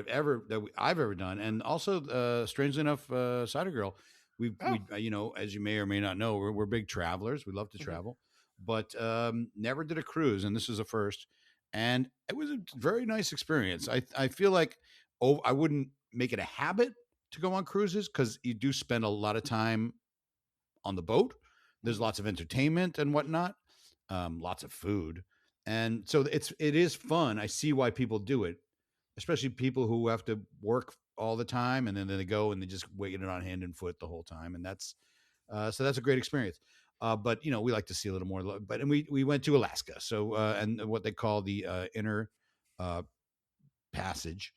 I've ever done, and also, strangely enough, cider girl, we as you may or may not know, we're big travelers. We love to Mhm. travel, but never did a cruise, and this is a first, and it was a very nice experience. I feel like I wouldn't make it a habit to go on cruises because you do spend a lot of time on the boat. There's lots of entertainment and whatnot, lots of food. And so it is fun. I see why people do it, especially people who have to work all the time, and then they go and they just wait it on hand and foot the whole time, and that's so that's a great experience. But we like to see a little more. But and we went to Alaska, so and what they call the inner uh, passage,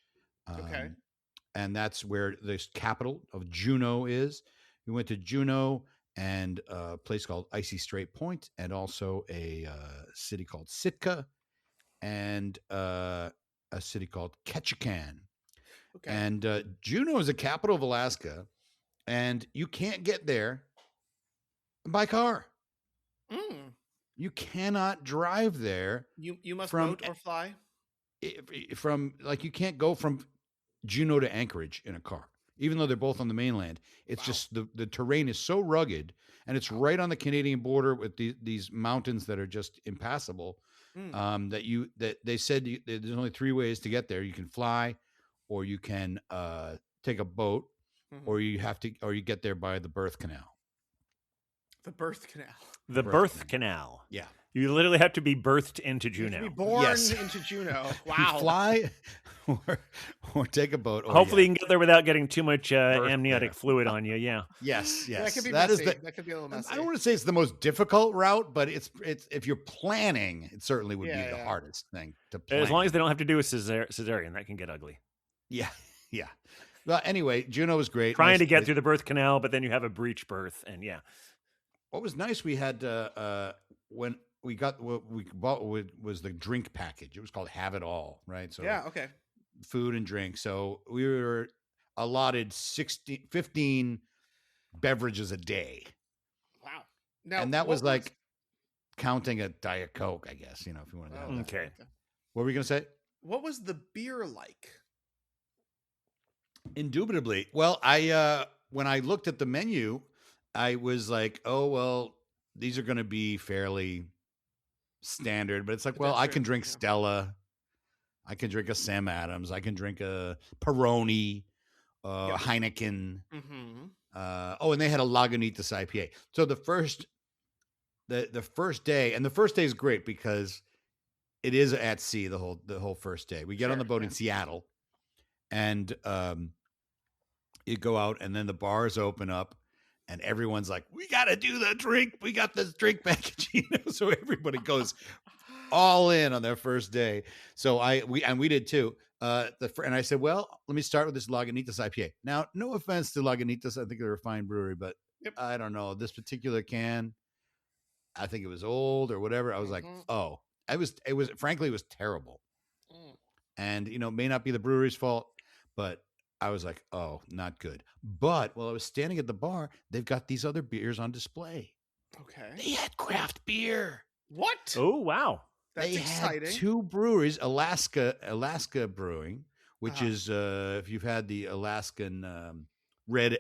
Okay. and that's where the capital of Juneau is. We went to Juneau and a place called Icy Strait Point, and also a city called Sitka, and a city called Ketchikan. Okay. And Juneau is the capital of Alaska, and you can't get there by car. Mm. You cannot drive there You must from boat or fly. from like you can't go from Juneau to Anchorage in a car, even though they're both on the mainland. It's Wow. just the terrain is so rugged, and it's right on the Canadian border with these mountains that are just impassable. Mm. That they said there's only 3 ways to get there. You can fly, or you can take a boat, or Mhm. you get there by the birth canal. The birth canal. The birth canal. Yeah. You literally have to be birthed into You have to Juneau. be born Yes. into Juneau. You Wow. fly or take a boat. Or, Hopefully, yeah. you can get there without getting too much Birth amniotic there. fluid on you. Yeah. Yes, yes. That could be That is messy. That could be a little messy. I don't want to say it's the most difficult route, but it's if you're planning, it certainly would be Yeah, the yeah. hardest thing to plan. As long as they don't have to do a cesarean, that can get ugly. Yeah, yeah. Well, anyway, Juneau was great. Trying Nice- to get through the birth canal, but then you have a breech birth, and yeah. What was nice, we had when we got what we bought was the drink package. It was called Have It All, right? So Yeah. Okay. food and drink. So we were allotted 15 beverages a day. Wow. Now, And that what was like counting a Diet Coke, I guess, if you want to have that. Okay. What were we going to say? What was the beer like? Indubitably. Well, I when I looked at the menu, I was like, oh, well, these are going to be fairly standard, but it's like, well, That's I true, can drink yeah. Stella. I can drink a Sam Adams. I can drink a Peroni, Yep. Heineken. Mm-hmm. And they had a Lagunitas IPA. So the first day, and the first day is great because it is at sea the whole first day. We get on the boat in Seattle, and you go out, and then the bars open up, and everyone's like, "We got to do the drink. We got this drink package." So everybody goes all in on their first day. So we did too. And I said, well, let me start with this Lagunitas IPA. Now, no offense to Lagunitas, I think they're a fine brewery, but I don't know, this particular can, I think it was old or whatever. I was like, oh, it was frankly, it was terrible. And it may not be the brewery's fault, but I was like, oh, not good. But while I was standing at the bar, they've got these other beers on display. Okay. They had craft beer. What? Oh, wow. That's they exciting. had 2 breweries, Alaska Brewing, which is if you've had the Alaskan red,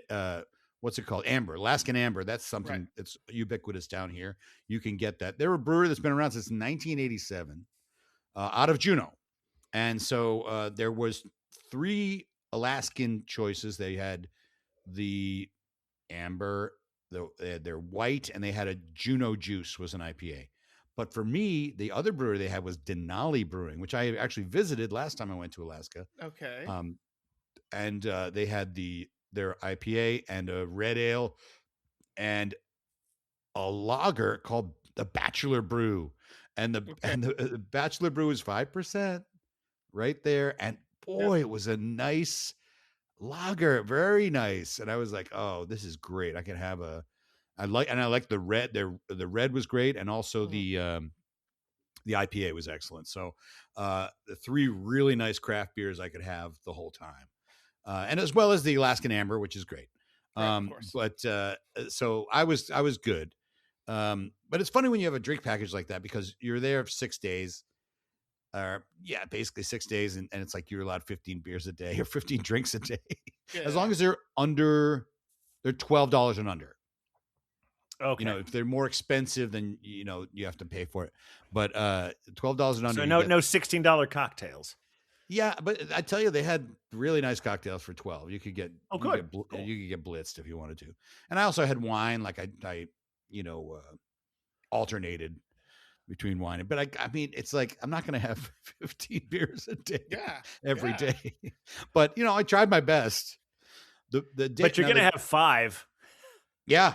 what's it called? Amber, Alaskan Amber. That's something that's ubiquitous down here. You can get that. They're a brewery that's been around since 1987, out of Juneau. And so there was 3 Alaskan choices. They had the Amber, they had their white, and they had a Juneau Juice was an IPA. But for me, the other brewery they had was Denali Brewing, which I actually visited last time I went to Alaska. Okay. And they had their IPA and a red ale and a lager called the Bachelor Brew. And the Bachelor Brew is 5% right there. And boy, it was a nice lager, very nice. And I was like, oh, this is great. I can have I like the red. The red was great, and also the IPA was excellent. So the 3 really nice craft beers I could have the whole time, and as well as the Alaskan Amber, which is great. Of course. But so I was good. But it's funny when you have a drink package like that because you're there for 6 days. Basically 6 days, and it's like you're allowed 15 beers a day or 15 drinks a day, as long as they're $12 and under. Okay. If they're more expensive, then you have to pay for it. But $12 and under. So no $16 cocktails. Yeah, but I tell you, they had really nice cocktails for 12. You could get good. You could get blitzed if you wanted to. And I also had wine, like I alternated between wine. But I mean, it's like I'm not going to have 15 beers a day Yeah. every yeah. day. But I tried my best. The day, But you're now going to have 5. yeah.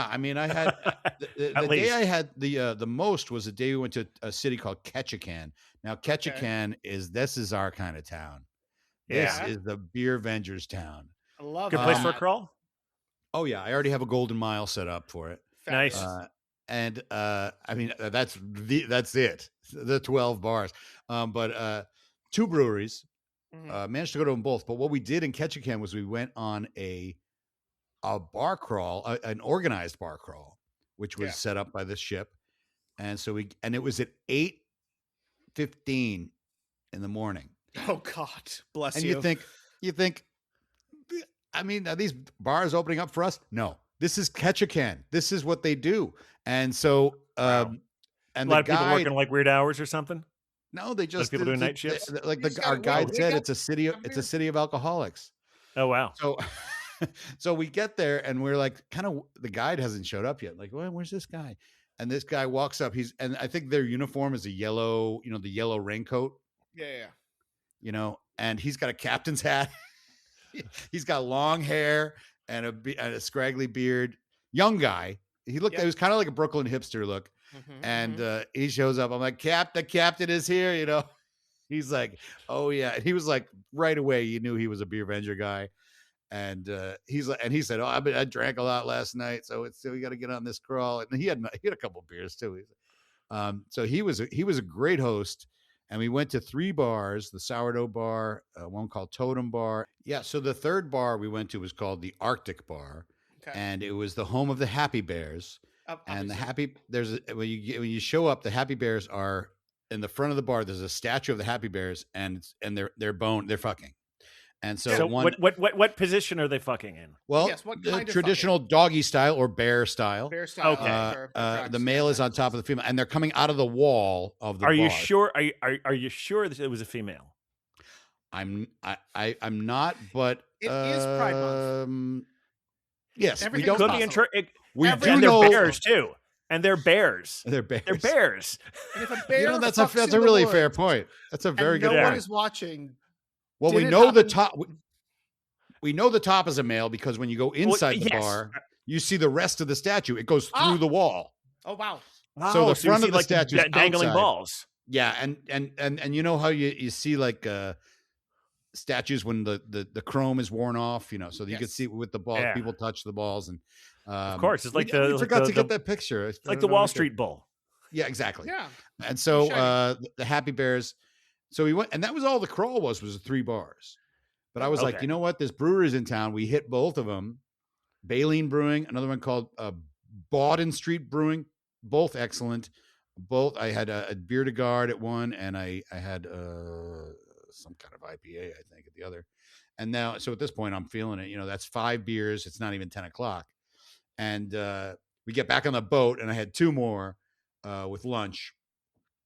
I mean, I had At the day least. I had the most was the day we went to a city called Ketchikan. Now, Ketchikan this is our kind of town. This Yeah. is the Beer Vengers town. I love Good place that. for a crawl. Oh yeah, I already have a golden mile set up for it. Nice. Fabulous. I mean that's it. The 12 bars. But 2 breweries. Mhm. Managed to go to them both. But what we did in Ketchikan was we went on a bar crawl, an organized bar crawl, which was Yeah. set up by this ship. And so it was at 8:15 in the morning. Oh God, bless And you. you think, I mean, are these bars opening up for us? No, this is Ketchikan. This is what they do. And so, Wow. and A lot the of people guide, working like weird hours or something. no, they just people doing they- night shifts? like You just our gotta guide wait. said, Wake it's a city. Come It's here. a city of alcoholics. Oh, wow. So, so we get there and we're like, the guide hasn't showed up yet. Like, well, where's this guy? And this guy walks up. And I think their uniform is a yellow, the yellow raincoat, Yeah. and he's got a captain's hat. He's got long hair and a scraggly beard. Young guy. He Yep. it was kind of like a Brooklyn hipster look. Mhm, And mhm. he shows up. I'm like, the captain is here, He's like, oh yeah. And he was like, right away, you knew he was a Beer Venger guy. And he's like, and he said, oh, I drank a lot last night, so we got to get on this crawl. And he had a couple beers too. So he was a great host. And we went to 3 bars: the Sourdough Bar, one called Totem Bar. Yeah. So the third bar we went to was called the Arctic Bar, Okay. and it was the home of the Happy Bears. And when you show up, the Happy Bears are in the front of the bar. There's a statue of the Happy Bears, and they're fucking. And so, what position are they fucking in? well, Yes, what the kind of traditional doggy style or bear style. Bear style. Okay. Sure, The male is on top of the female, and they're coming out of the wall of the Are bar. you sure? Are you sure that it was a female? I'm not, but It is Pride Month. Yes, Everything we don't. Could possible. be We Every- do and they're know bears too. And they're bears. they're bears. They're bears. And if a bear That's fucks a in the really woods fair point. That's a very and good no one point. is watching. Well, did we it know the happen- top. We know the top is a male because when you go inside the yes. bar, you see the rest of the statue. It goes through Ah. the wall. Oh wow. So the you front see, of the like, statue is dangling outside. balls. Yeah, and you know how you see like statues when the chrome is worn off, so you can Yes. see with the ball, Yeah. people touch the balls, and Of course, it's like we the forgot to the- get that picture. like the Wall Street Bull. Yeah, exactly. Yeah. And so Shiny. the Happy Bears. So we went, and that was all the crawl was the 3 bars. But I was like, Okay. you know what? This brewery's in town. We hit both of them. Baleen Brewing, another one called Bawden Street Brewing, both excellent. Both I had a beer de garde at one, and I had some kind of IPA, I think, at the other. And now, so at this point, I'm feeling it. That's 5 beers. It's not even 10 o'clock. And we get back on the boat, and I had 2 more with lunch.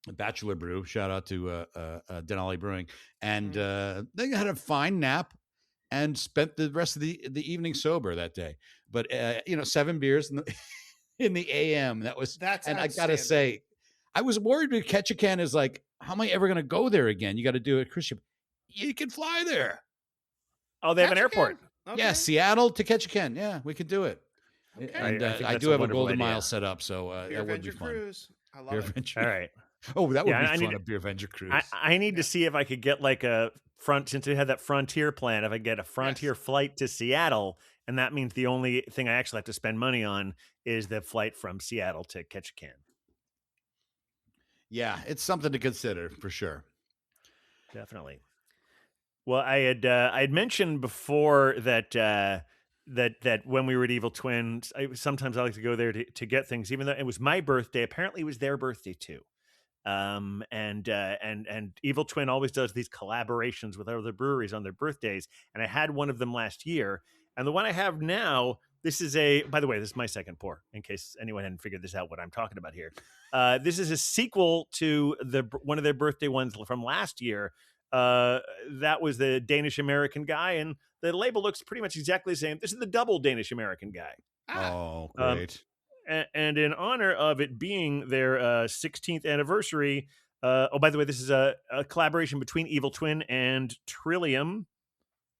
A Bachelor Brew. Shout out to Denali Brewing. And they had a fine nap and spent the rest of the evening sober that day. But 7 beers in the AM. That's and I gotta outstanding. say, I was worried because Ketchikan is like, how am I ever gonna go there again? You got to do a cruise ship. You can fly there. Oh, they have an Ketchikan? airport. Okay. Yeah, Seattle to Ketchikan. Yeah, we could do it. Okay. And I think I that's do a have a wonderful golden idea. mile set up, so Beer that would be Venger fun. Cruise. I love Beer it. Venger. All right. Oh, that would Yeah, I be need fun. A Beer Venger cruise. I need to see if I could get like a since they had that Frontier plan, if I get a Frontier flight to Seattle, and that means the only thing I actually have to spend money on is the flight from Seattle to Ketchikan. Yeah, it's something to consider for sure. Definitely. Well, I had mentioned before that that when we were at Evil Twins, sometimes I like to go there to get things, even though it was my birthday. Apparently, it was their birthday too. And Evil Twin always does these collaborations with other breweries on their birthdays, and I had one of them last year, and the one I have now. This is by the way, this is my second pour, in case anyone hadn't figured this out, what I'm talking about here. This is a sequel to one of their birthday ones from last year. That was the Danish American guy, and the label looks pretty much exactly the same. This is the double Danish American guy. Ah, Oh, great. and in honor of it being their 16th anniversary, by the way, this is a collaboration between Evil Twin and Trillium.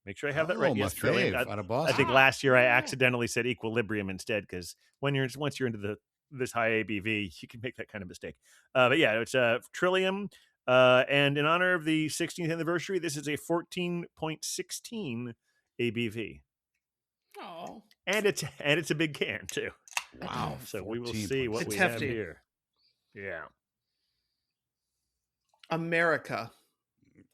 Make sure I have that right. Oh, Yes, my Trillium. fave, out of I Boston. think last year I accidentally said Equilibrium instead, because once you're into this high ABV, you can make that kind of mistake. But yeah, it's Trillium. And in honor of the 16th anniversary, this is a 14.16 ABV. Oh, And it's a big can too. Wow. So we will see what It's we hefty. have here. Yeah. America.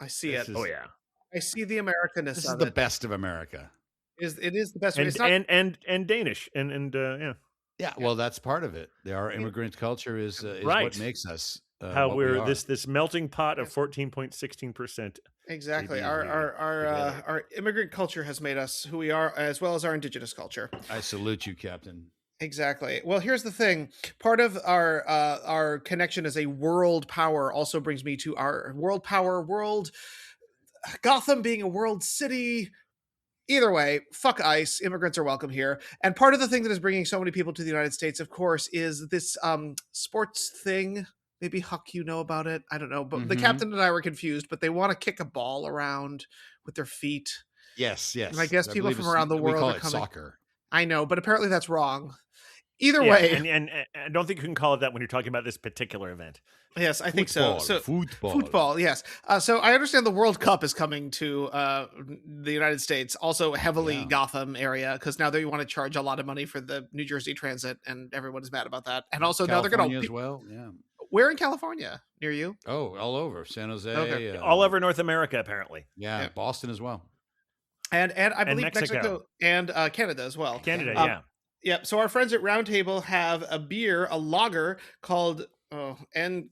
I see This it. is- Oh yeah. I see the Americanness This is of the it. best of America. It is the best. And It's not, and Danish and yeah. Yeah, well, that's part of it. Our immigrant culture is Right. what makes us How what we we're are. this melting pot of 14.16%. exactly. ABV together. Our immigrant culture has made us who we are, as well as our indigenous culture. I salute you, Captain. Exactly. Well, here's the thing. Part of our connection as a world power also brings me to our world power, Gotham being a world city. Either way, fuck ICE. Immigrants are welcome here. And part of the thing that is bringing so many people to the United States, of course, is this sports thing. Maybe Huck, you know about it. I don't know. But the Mhm. captain and I were confused, but they want to kick a ball around with their feet. Yes. And I guess people believe from it's- around the we world call are it coming. soccer. I know, but apparently that's wrong. Either Yeah, way, and I don't think you can call it that when you're talking about this particular event. yes, I think so. So Football. yes. So I understand the World Cup is coming to the United States, also heavily Yeah. Gotham area, because now they want to charge a lot of money for the New Jersey Transit, and everyone is mad about that. And also now they're going California to as well. Yeah. Where in California? Near you? Oh, all over San Jose. Okay. All over North America, apparently. Yeah, Yeah. Boston as well. And I believe Mexico. Mexico and Canada as well. Canada, Um, yeah. Yep. So our friends at Roundtable have a beer, a lager called Encuentro.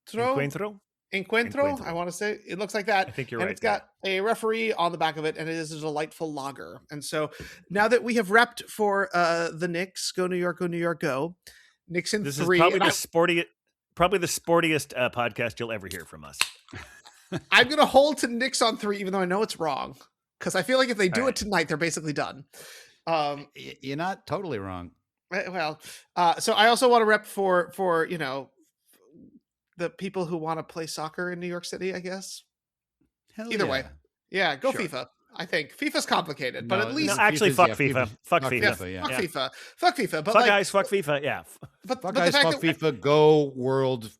Encuentro? Encuentro, I want to say. It looks like that. I think you're and right it's got a referee on the back of it, and it is a delightful lager. And so now that we have repped for the Knicks, go New York, go. Knicks in This 3. is probably and the sportiest podcast you'll ever hear from us. I'm going to hold to Knicks on 3, even though I know it's wrong. Because I feel like if they do All it right. tonight, they're basically done. You're not totally wrong. Well, so I also want to rep for the people who want to play soccer in New York City, I guess. Hell Either yeah. way. Yeah, go Sure. FIFA. I think FIFA's complicated, but at least No, actually, FIFA's- fuck yeah, FIFA. Fuck FIFA. yeah, FIFA, yeah. fuck Yeah. FIFA. Fuck FIFA. But Fuck like, guys, fuck FIFA. Yeah. but Fuck the guys, fact fuck that FIFA, go World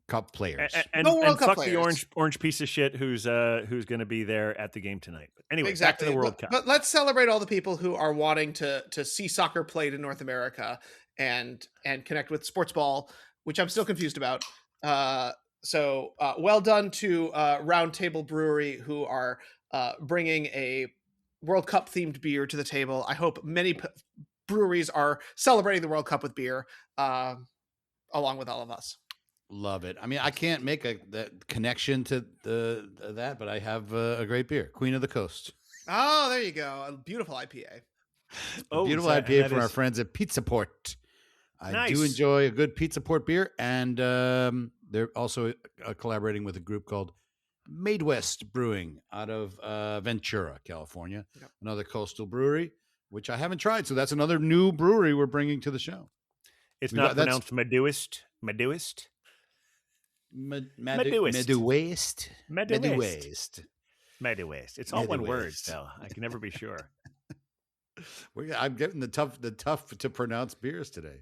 Cup players. And, No World and Cup fuck players. the orange piece of shit who's going to be there at the game tonight. But anyway, exactly back to the World Cup. But let's celebrate all the people who are wanting to see soccer played in North America and connect with sports ball, which I'm still confused about. So well done to Roundtable Brewery, who are bringing a World Cup themed beer to the table. I hope many breweries are celebrating the World Cup with beer, along with all of us. Love it. I mean, I can't make that connection to that, but I have a great beer, Queen of the Coast. Oh, there you go. A beautiful IPA. Beautiful so IPA that from our is- friends at Pizza Port. I do Nice. enjoy a good Pizza Port beer, and they're also collaborating with a group called Made West Brewing out of Ventura, California, Yep. another coastal brewery, which I haven't tried. So that's another new brewery we're bringing to the show. It's We not got- that's- pronounced Meduist. Meduist. Medu Meduist. West. Meduist. Meduist. It's all one word, Meduist. so I can never be sure. I'm getting the tough to pronounce beers today.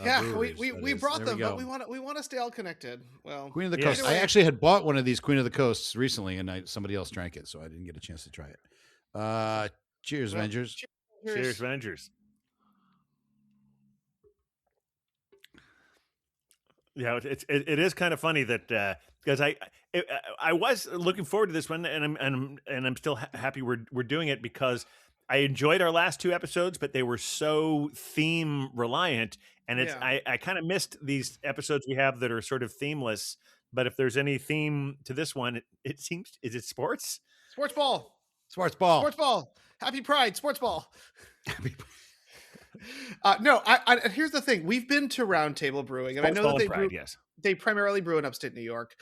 Yeah, breweries, we that is. brought There them, go. but we want to stay all connected. Well, Queen of the Yeah. Coast. I Anyway. actually had bought one of these Queen of the Coasts recently, and somebody else drank it, so I didn't get a chance to try it. Cheers, Well, Avengers. Cheers, Avengers. Yeah, it is kind of funny that because I was looking forward to this one, and I'm still happy we're doing it because I enjoyed our last 2 episodes, but they were so theme reliant, and Yeah. I kind of missed these episodes we have that are sort of themeless. But if there's any theme to this one, it seems, is it sports? Sports ball. Sports ball. Sports ball. Happy Pride. Sports ball. No, I here's the thing. We've been to Roundtable Brewing, and I Sports know ball that they and pride, brew. yes. they primarily brew in upstate New York.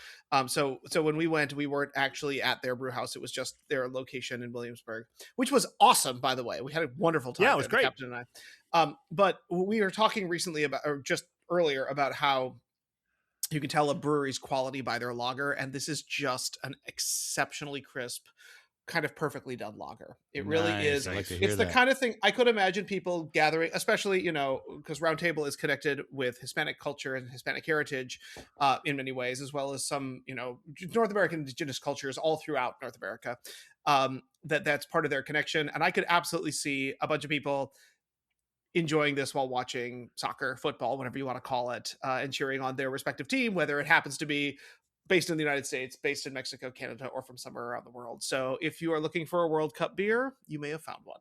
So when we went, we weren't actually at their brew house. It was just their location in Williamsburg, which was awesome, by the way. We had a wonderful time Yeah, it there, was the great. captain and I. But we were talking recently about, or just earlier, about how you can tell a brewery's quality by their lager, and this is just an exceptionally crisp, kind of perfectly done lager. It really Nice. is. I like to hear It's the that. kind of thing I could imagine people gathering, especially, because Roundtable is connected with Hispanic culture and Hispanic heritage in many ways, as well as some, North American indigenous cultures all throughout North America. That's part of their connection. And I could absolutely see a bunch of people enjoying this while watching soccer, football, whatever you want to call it, and cheering on their respective team, whether it happens to be based in the United States, based in Mexico, Canada, or from somewhere around the world. So if you are looking for a World Cup beer, you may have found one.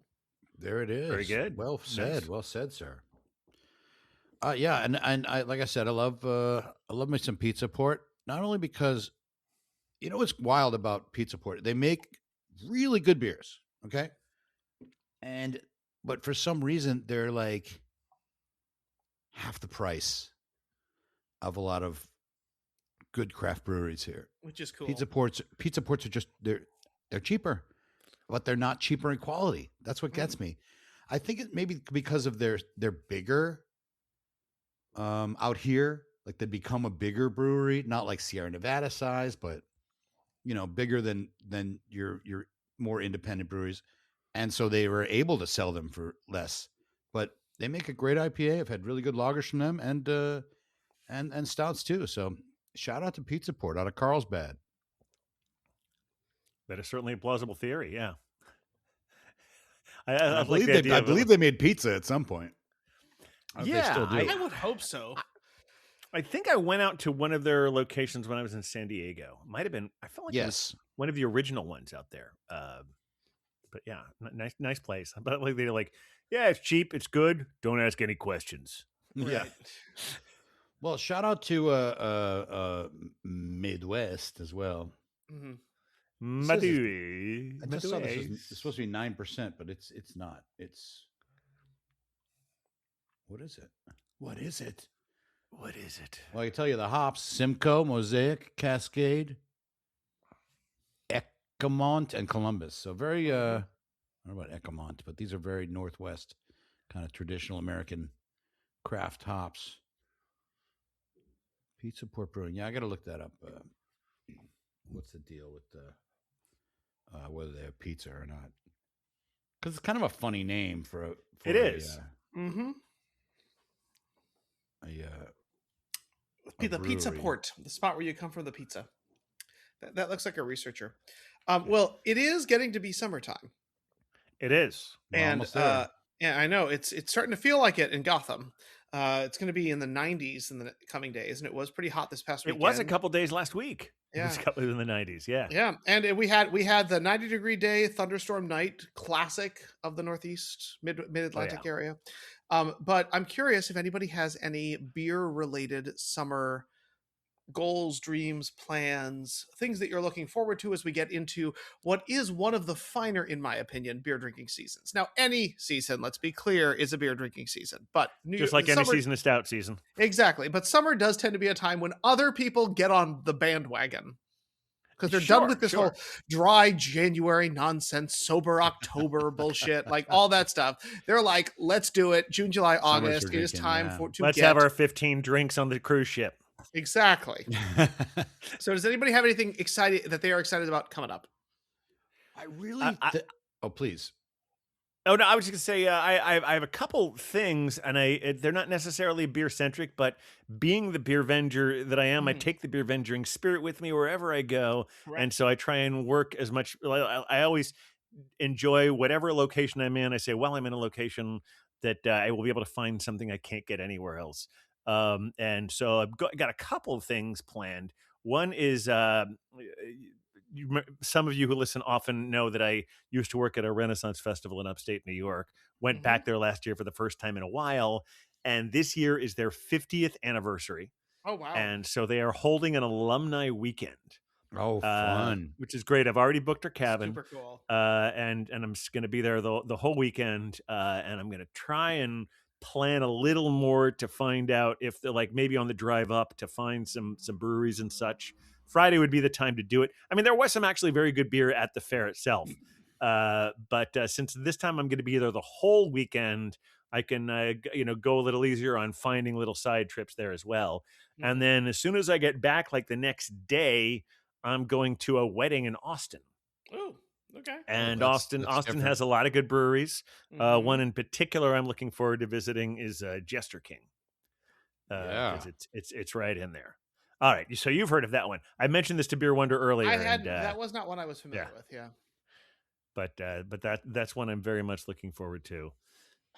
There it is. Very good. Well said. Nice. Well said, sir. Yeah, and I, like I said, I love me some Pizza Port. Not only because, what's wild about Pizza Port? They make really good beers. Okay, but for some reason they're like half the price of a lot of good craft breweries here. Which is cool. Pizza Ports are just they're cheaper, but they're not cheaper in quality. That's what gets me. I think it maybe because of they're bigger out here, like they become a bigger brewery, not like Sierra Nevada size, but bigger than your more independent breweries, and so they were able to sell them for less. But they make a great IPA. I've had really good lagers from them, and stouts too. So shout out to Pizza Port out of Carlsbad. That is certainly a plausible theory. Yeah. I like believe the idea I of believe they made pizza at some point. They Yeah, still do. I would hope so. I think I went out to one of their locations when I was in San Diego. Might have been. I felt like it was Yes. one of the original ones out there. But yeah, nice place. But like they're like, yeah, it's cheap, it's good. Don't ask any questions. Yeah. Right. Well, shout out to Midwest as well. Mm-hmm. I just saw this is supposed to be 9%, but it's not. It's what is it? What is it? What is it? Well, I can tell you the hops: Simcoe, Mosaic, Cascade, Ecamont, and Columbus. So very I don't know about Ecamont, but these are very Northwest kind of traditional American craft hops. Pizza Port Brewing. Yeah, I got to look that up. What's the deal with whether they have pizza or not? Because it's kind of a funny name for It is. Mm-hmm. A The Pizza brewery. Port, the spot where you come from the pizza. That looks like a researcher. Well, it is getting to be summertime. It is. We're And almost there. yeah, I know it's starting to feel like it in Gotham. It's going to be in the 90s in the coming days, and it was pretty hot this past It weekend. was a couple days last week. Yeah. It was a couple in the 90s. Yeah. Yeah, and we had the 90-degree day, thunderstorm night, classic of the Northeast, mid Atlantic area. But I'm curious if anybody has any beer related summer goals, dreams, plans, things that you're looking forward to as we get into what is one of the finer, in my opinion, beer drinking seasons. Now, any season, let's be clear, is a beer drinking season, but Just like any season, a stout season. Exactly. But summer does tend to be a time when other people get on the bandwagon because they're done with this whole dry January nonsense, sober October bullshit, like all that stuff. They're like, let's do it. June, July, August. It is time Let's have our 15 drinks on the cruise ship. Exactly. So does anybody have anything excited that they are excited about coming up? I really. Oh, please. Oh no, I was just gonna say I have a couple things, and they're not necessarily beer centric, but being the beer venger that I am, I take the beer venturing spirit with me wherever I go, and so I try and work as much. I always enjoy whatever location I'm in. I say, well, I'm in a location that I will be able to find something I can't get anywhere else. And so I've got a couple of things planned. One is some of you who listen often know that I used to work at a Renaissance festival in upstate New York. Went back there last year for the first time in a while, and this year is their 50th anniversary. Oh wow! And so they are holding an alumni weekend. Oh, fun! Which is great. I've already booked our cabin. Super cool. And I'm just going to be there the whole weekend. And I'm going to try and plan a little more to find out if they're like maybe on the drive up to find some breweries and such. Friday would be the time to do it. I mean, there was some actually very good beer at the fair itself. But since this time I'm going to be there the whole weekend, I can go a little easier on finding little side trips there as well. And then as soon as I get back, like the next day, I'm going to a wedding in Austin. Oh, okay. And that's Austin different. has a lot of good breweries. One in particular I'm looking forward to visiting is Jester King. Yeah. Because it's right in there. All right, so you've heard of that one. I mentioned this to Beer Wonder earlier. That was not one I was familiar with. Yeah. But that's one I'm very much looking forward to.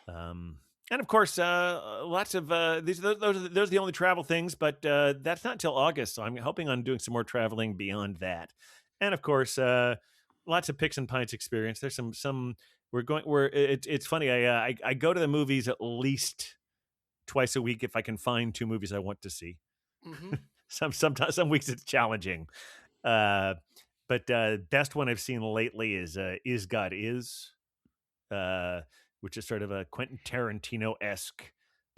And of course, lots of those are the only travel things. But that's not till August, so I'm hoping on doing some more traveling beyond that. And of course, lots of Picks and Pints experience. There's some it's funny. I go to the movies at least twice a week if I can find 2 movies I want to see. Mm-hmm. Sometimes some weeks it's challenging. But best one I've seen lately is God Is, which is sort of a Quentin Tarantino-esque.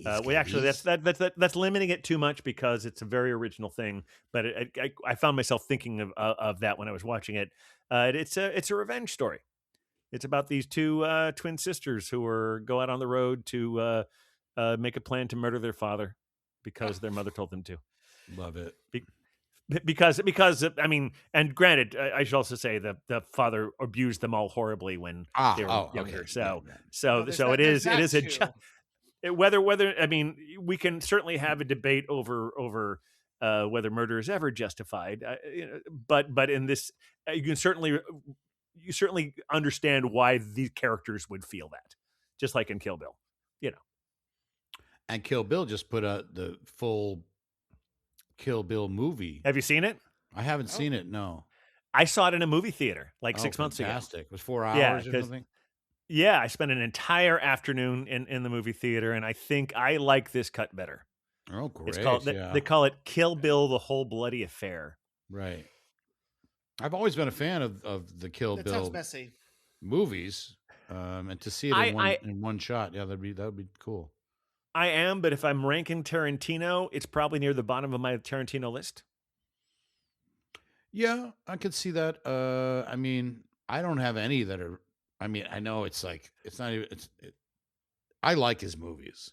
That's limiting it too much because it's a very original thing. But I found myself thinking of that when I was watching it. It's a revenge story. It's about these 2 twin sisters who go out on the road to make a plan to murder their father because their mother told them to. Love it. Because I mean, and granted, I should also say that the father abused them all horribly when they were younger. Okay. So it is whether I mean, we can certainly have a debate over whether murder is ever justified, but in this, you certainly understand why these characters would feel that, just like in Kill Bill, And Kill Bill just put out the full Kill Bill movie. Have you seen it? I haven't seen it. No. I saw it in a movie theater like 6 months ago. Fantastic. It was 4 hours or something. Yeah, I spent an entire afternoon in the movie theater, and I think I like this cut better. Oh, great. It's called, they call it Kill Bill, the Whole Bloody Affair. Right. I've always been a fan of the Kill That Bill sounds messy. movies, and to see it in one shot, that would be cool. I am, but if I'm ranking Tarantino, it's probably near the bottom of my Tarantino list. Yeah, I could see that. I mean, I don't have any that are. I mean, I know it's like it's not even. I like his movies.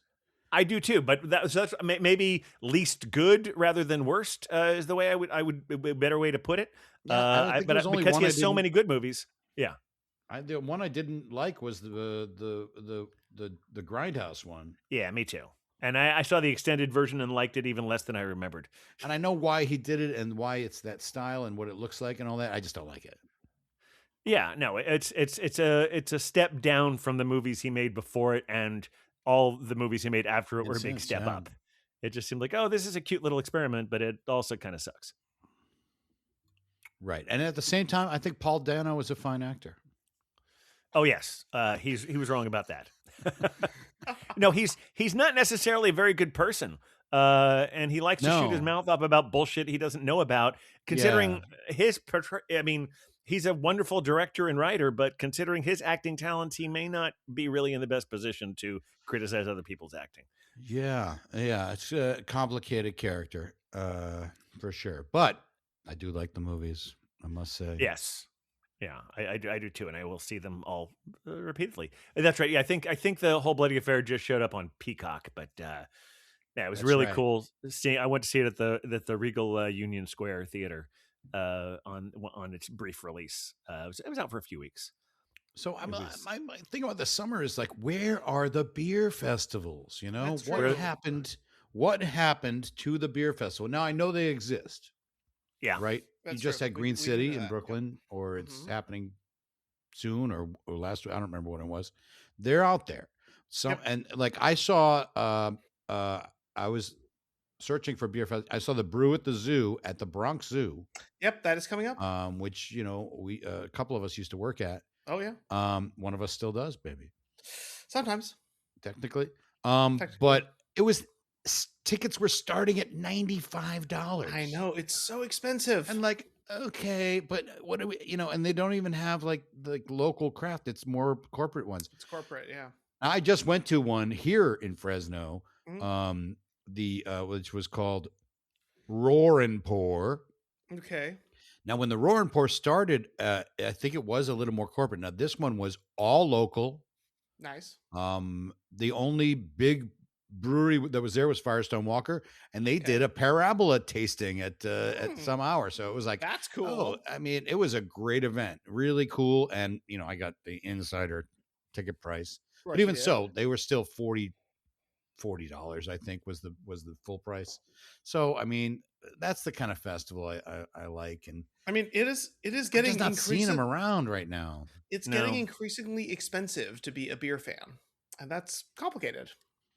I do too, but that's maybe least good rather than worst is the way I would a better way to put it. Yeah, because he has so many good movies. Yeah, the one I didn't like was the Grindhouse one. Yeah, me too. And I saw the extended version and liked it even less than I remembered. And I know why he did it and why it's that style and what it looks like and all that. I just don't like it. Yeah, no, it's a step down from the movies he made before it, and all the movies he made after it were a big step up. It just seemed like, oh, this is a cute little experiment, but it also kind of sucks. Right. And at the same time, I think Paul Dano is a fine actor. Oh yes, he was wrong about that. No, he's not necessarily a very good person, and he likes to shoot his mouth up about bullshit he doesn't know about. Considering I mean, he's a wonderful director and writer, but considering his acting talents, he may not be really in the best position to criticize other people's acting. Yeah, it's a complicated character, for sure. But I do like the movies, I must say. Yes. Yeah, I do too, and I will see them all repeatedly. That's right. Yeah, I think the Whole Bloody Affair just showed up on Peacock, but yeah, it was really cool. I went to see it at the Regal Union Square Theater on its brief release. It was out for a few weeks. So my thing about the summer is like, where are the beer festivals? You know, what happened to the beer festival? Now I know they exist. Yeah, right. You just had Green City in Brooklyn, or it's happening soon, or last week. I don't remember what it was. They're out there. And like I saw, I was searching for beer fest. I saw the Brew at the Zoo at the Bronx Zoo. Yep, that is coming up. Which we a couple of us used to work at. Oh yeah. One of us still does, baby. Sometimes, technically. But it was. Tickets were starting at $95. I know, it's so expensive. And like, okay, but what do we, and they don't even have like the local craft. It's more corporate ones. It's corporate, yeah. I just went to one here in Fresno, Mhm. which was called Roar and Pour. Okay. Now, when the Roar and Pour started, I think it was a little more corporate. Now, this one was all local. Nice. The only big brewery that was there was Firestone Walker, and they Okay. did a parabola tasting at some hour. So it was like, That's oh, cool. I mean, it was a great event, really cool. And I got the insider ticket price, Right, but you even did. so, they were still $40, I think was the full price. So I mean, that's the kind of festival I like, and I mean, it is I'm getting just not seeing them around right now. It's No. getting increasingly expensive to be a beer fan, and that's complicated.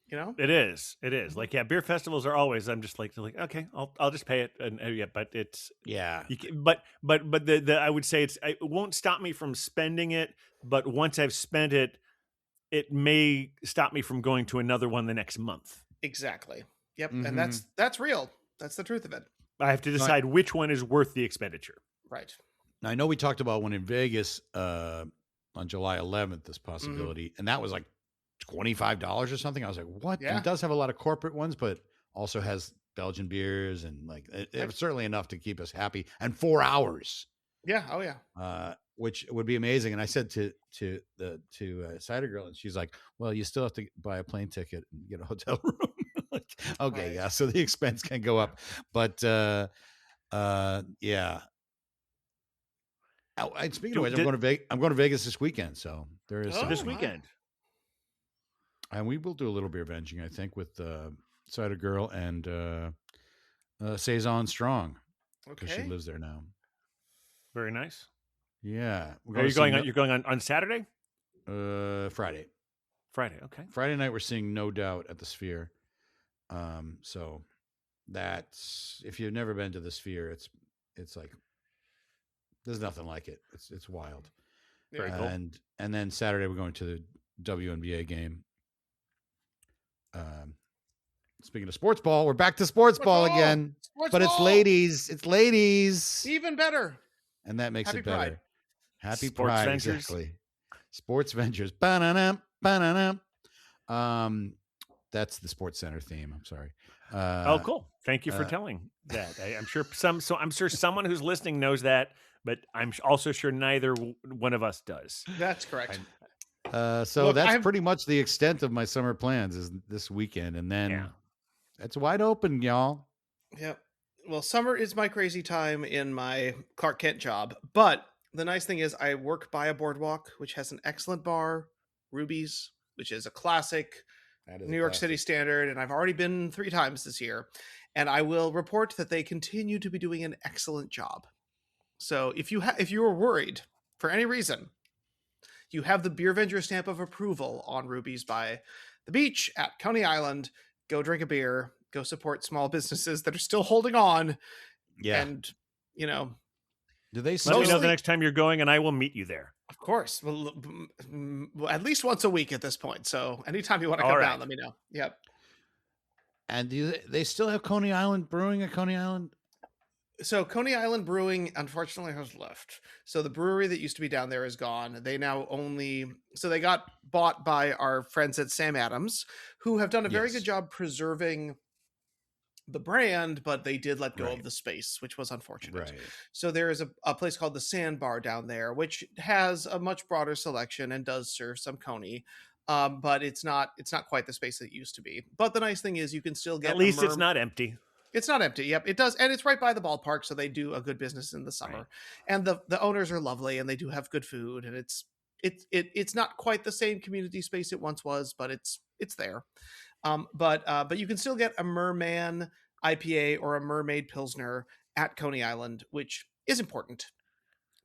You know, It is. It is. Mhm. Like, yeah, beer festivals are always. I'm just like, okay, I'll just pay it, and yeah, but it's Yeah, but the I would say it won't stop me from spending it, but once I've spent it, it may stop me from going to another one the next month. exactly. Yep, and Mhm. that's real. That's the truth of it. I have to decide which one is worth the expenditure. Right. Now, I know we talked about one in Vegas on July 11th, this Mm-hmm. possibility, and that was like $25 or something. I was like, what? And Yeah. it does have a lot of corporate ones, but also has Belgian beers, and like it was certainly enough to keep us happy. And 4 hours, Yeah. Oh yeah. which would be amazing. And I said to Cider Girl, and she's like, well, you still have to buy a plane ticket and get a hotel room. Like, okay, Right. yeah, so the expense can go up, but yeah. And speaking of which, I'm going to Vegas this weekend, so there is Oh, This something. my. weekend. And we will do a little beer venging, I think, with Cider Girl and Saison Strong, because she Okay. lives there now. Very nice. Yeah, we're Are you going see on? You're going on Saturday, Friday. Friday. Okay. Friday night we're seeing No Doubt at the Sphere. So that's, if you've never been to the Sphere, it's like there's nothing like it. It's wild. Very Yeah. cool. And then Saturday we're going to the WNBA game. Speaking of sports ball, we're back to sports ball again. Sports But it's ball! ladies. It's ladies. Even better. And that makes Happy it better. Pride. Happy Sports Pride, Vengers. exactly. Sports Vengers. Ba-na-na, ba-na-na. That's the Sports Center theme. I'm sorry. Oh, cool. Thank you for telling that. I'm sure I'm sure someone who's listening knows that, but I'm also sure neither one of us does. That's correct. So Look, that's pretty much the extent of my summer plans is this weekend. And then Yeah. it's wide open, y'all. Yep. Well, summer is my crazy time in my Clark Kent job, but the nice thing is I work by a boardwalk, which has an excellent bar, Ruby's, which is a classic That is New York City standard, and I've already been 3 times this year, and I will report that they continue to be doing an excellent job. So if you are worried for any reason, you have the Beer Venger stamp of approval on Ruby's by the beach at Coney Island. Go drink a beer. Go support small businesses that are still holding on. Yeah. And, you know, Do they Let me know the Mostly- next time you're going, and I will meet you there. of course, well, at least once a week at this point. So anytime you want to All come right. down, let me know. Yep. And they still have Coney Island Brewing at Coney Island? So Coney Island Brewing unfortunately has left. So the brewery that used to be down there is gone. They now they got bought by our friends at Sam Adams, who have done a very Yes. good job preserving the brand, but they did let go Right. of the space, which was unfortunate. Right. So there is a place called the Sandbar down there, which has a much broader selection and does serve some Coney. But it's not quite the space that it used to be. But the nice thing is you can still get At least it's not empty. It's not empty. Yep, it does, and it's right by the ballpark, so they do a good business in the summer. Right. And the owners are lovely, and they do have good food, and it's not quite the same community space it once was, but it's there. But you can still get a Merman IPA or a Mermaid Pilsner at Coney Island, which is important.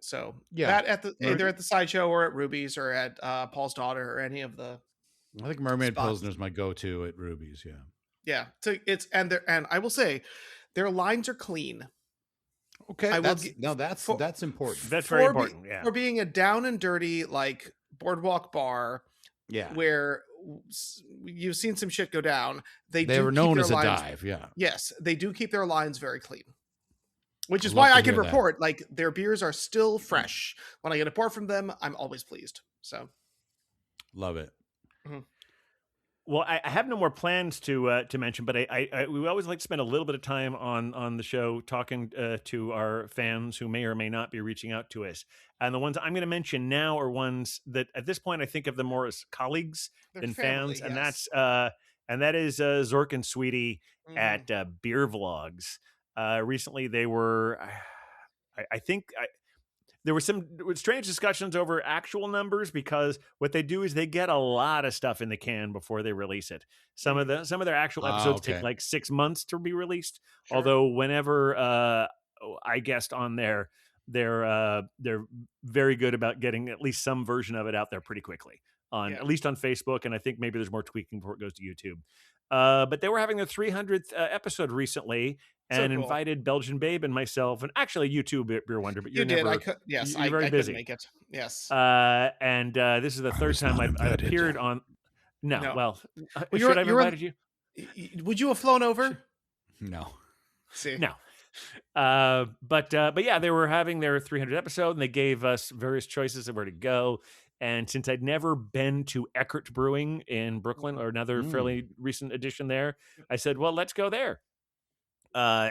So Yeah. that at the either at the Sideshow or at Ruby's or at Paul's Daughter or any of the I think Mermaid Spots. Pilsner is my go-to at Ruby's. Yeah. yeah. So and I will say their lines are clean. Okay. I will That's important. That's very for be- important. Yeah. For being a down and dirty like boardwalk bar Yeah. where you've seen some shit go down, they They do were keep known their as a lines- dive. Yeah. Yes, they do keep their lines very clean. Which is Love why to I can hear that. report like their beers are still fresh. When I get a pour from them, I'm always pleased. So Love it. Mhm. Well, I have no more plans to mention, but we always like to spend a little bit of time on the show talking to our fans who may or may not be reaching out to us. And the ones I'm going to mention now are ones that at this point I think of them more as colleagues They're than family, fans, and yes. that is Zork and Sweetie Mhm. at Beer Vlogs. Recently, they were, I think, there were some strange discussions over actual numbers because what they do is they get a lot of stuff in the can before they release it. Some of their actual episodes take Okay. like 6 months to be released. Sure. Although whenever I guessed on there, they're very good about getting at least some version of it out there pretty quickly on Yeah. at least on Facebook, and I think maybe there's more tweaking before it goes to YouTube. But they were having their 300th episode recently, So and cool. invited Belgian Babe and myself, and actually you too, Beer Wonder, but You did. I never. could. Yes, You're very I couldn't busy. make it. Yes. And this is the I third was time not I've invited. appeared on. No, No. well, Well, should I have you're invited you? Would you have flown over? No. See. No. But yeah, they were having their 300th episode, and they gave us various choices of where to go. And since I'd never been to Eckert Brewing in Brooklyn, or another fairly recent addition there, I said, well, let's go there. So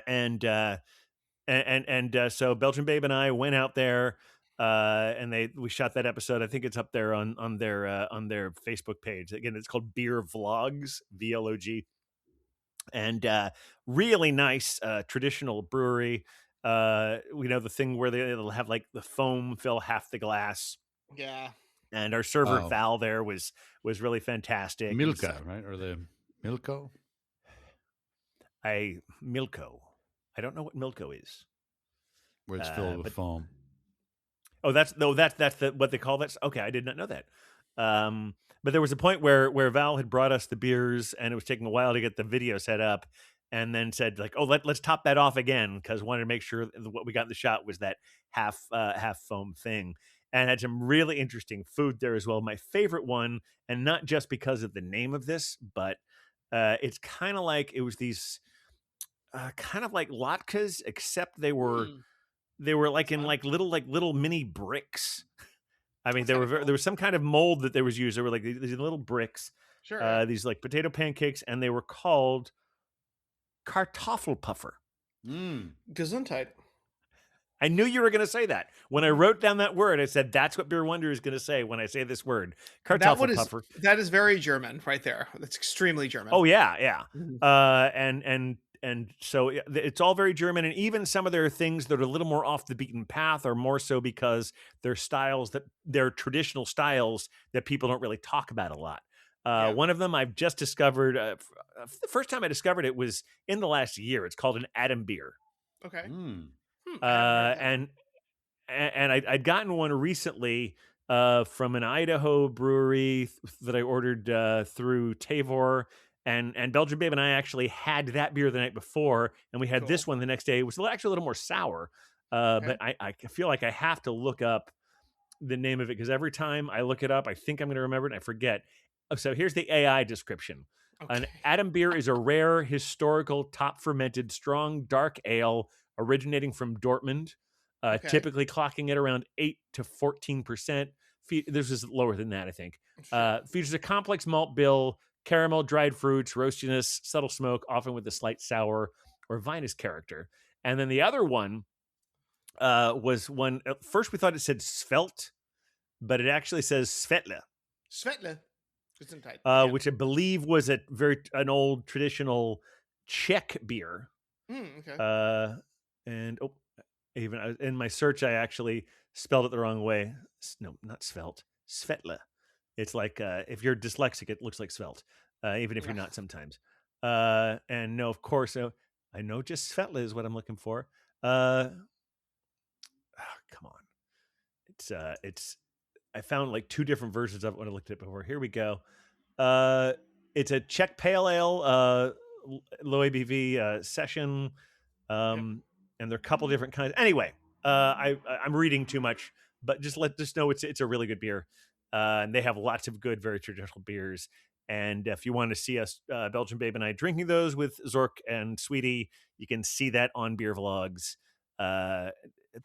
Belgian Babe and I went out there, and we shot that episode. I think it's up there on their Facebook page. Again, it's called Beer Vlogs, VLOG, and really nice traditional brewery. The thing where they'll have like the foam fill half the glass. Yeah. And our server Oh. Val there was really fantastic. Milka, right? Or the Milko? Milko. I don't know what Milko is. Where it's filled with foam. Oh, that's what they call that. Okay, I did not know that. But there was a point where Val had brought us the beers, and it was taking a while to get the video set up, and then said like, "Oh, let's top that off again," because wanted to make sure that what we got in the shot was that half foam thing, and had some really interesting food there as well. My favorite one, and not just because of the name of this, but it's kind of like it was these kind of like latkes, except they were. They were like in like little mini bricks. I mean, there was some kind of mold that there was used. There were like these little bricks, Sure. these like potato pancakes, and they were called Kartoffelpuffer. Gesundheit. I knew you were going to say that. When I wrote down that word, I said, that's what Beer Wonder is going to say when I say this word. Kartoffelpuffer. That is very German right there. That's extremely German. Oh, yeah. Mhm. And so it's all very German, and even some of their things that are a little more off the beaten path are more so because they're traditional styles that people don't really talk about a lot. One of them I've just discovered. The first time I discovered it was in the last year. It's called an Adam beer. Okay. And I'd gotten one recently from an Idaho brewery that I ordered through Tavor. And Belgian Babe and I actually had that beer the night before, and we had this one the next day. It was actually a little more sour, but I feel like I have to look up the name of it because every time I look it up, I think I'm going to remember it and I forget. So here's the AI description. An Adam beer is a rare, historical, top fermented, strong, dark ale originating from Dortmund, typically clocking at around 8 to 14%. This is lower than that, I think. Features a complex malt bill, caramel, dried fruits, roastiness, subtle smoke, often with a slight sour or vinous character. And then the other one was one. At first, we thought it said Svelte, but it actually says Svetle. Svetle. Gesundheit. Which I believe was an old traditional Czech beer. And even in my search, I actually spelled it the wrong way. No, not Svelte. Svetle. It's like if you're dyslexic, it looks like svelte, even if you're not sometimes. And no, of course, I know just Svetle is what I'm looking for. Come on. It's. I found like two different versions of it when I looked at it before. Here we go. It's a Czech Pale Ale, low ABV session, and there are a couple different kinds. Anyway, I'm reading too much, but just know it's a really good beer. And they have lots of good, very traditional beers. And if you want to see us, Belgian Babe and I, drinking those with Zork and Sweetie, you can see that on Beer Vlogs,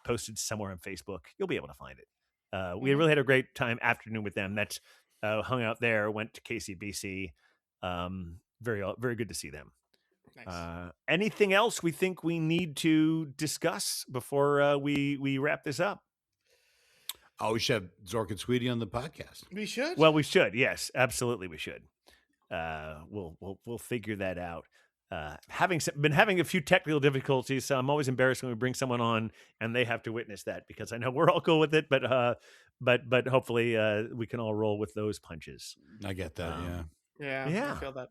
posted somewhere on Facebook. You'll be able to find it. We really had a great time afternoon with them. That's hung out there, went to KCBC. Very good to see them. Nice. Anything else we think we need to discuss before we wrap this up? Oh, we should have Zork and Sweetie on the podcast. We should. Well, we should. Yes, absolutely, we should. We'll figure that out. Been having a few technical difficulties, so I'm always embarrassed when we bring someone on and they have to witness that, because I know we're all cool with it, but hopefully we can all roll with those punches. I get that. Yeah, I feel that.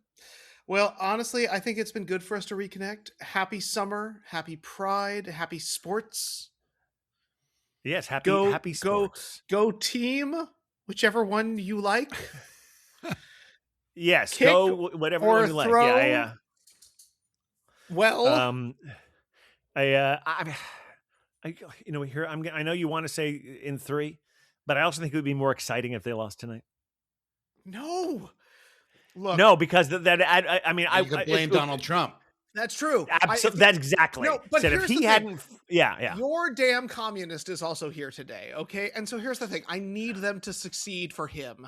Well, honestly, I think it's been good for us to reconnect. Happy summer, happy Pride, happy sports. Yes, happy sports. Go team, whichever one you like. Yes, Kick go whatever or one you like. throw. Yeah. Well, I here I know you want to say in 3, but I also think it would be more exciting if they lost tonight. no. Look, No, because I mean, You could blame Donald Trump. that's true. That's exactly. No, but Said if here's he the hadn't, thing. yeah. Your damn communist is also here today, okay? And so here's the thing. I need them to succeed for him.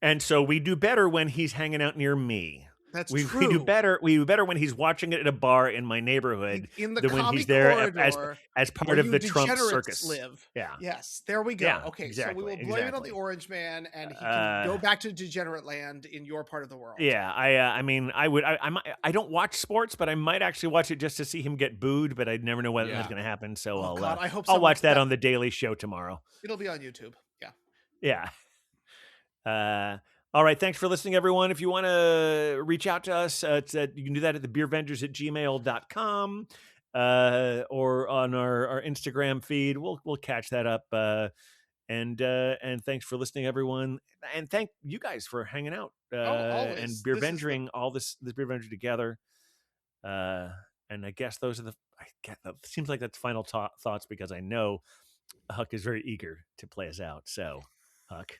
And so we do better when he's hanging out near me. That's we true. do better. We do better when he's watching it at a bar in my neighborhood in the than when commie he's there corridor as part where of you the Trump degenerates circus. live. Yeah. Yes. There we go. Yeah, okay. exactly, So we will blame it on the Orange Man, and he can go back to degenerate land in your part of the world. Yeah. I mean, I don't watch sports, but I might actually watch it just to see him get booed. But I'd never know when that's going to happen. So I hope I'll watch that on the Daily Show tomorrow. It'll be on YouTube. Yeah. Yeah. All right. Thanks for listening, everyone. If you want to reach out to us, you can do that at thebeervengers@gmail.com or on our Instagram feed. We'll catch that up. And thanks for listening, everyone. And thank you guys for hanging out always. and beer-vengering all this beer-venger together. And I guess those are seems like that's final thoughts, because I know Huck is very eager to play us out. So, Huck,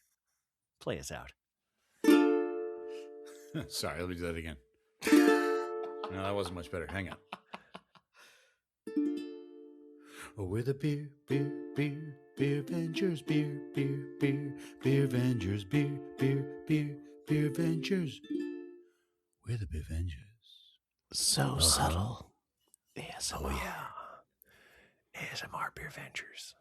play us out. Sorry, let me do that again. No, that wasn't much better. Hang on. Oh, we're the beer Vengers, beer Vengers, beer Vengers. We're the beer Vengers. So subtle. ASMR. Oh yeah. ASMR beer vengers.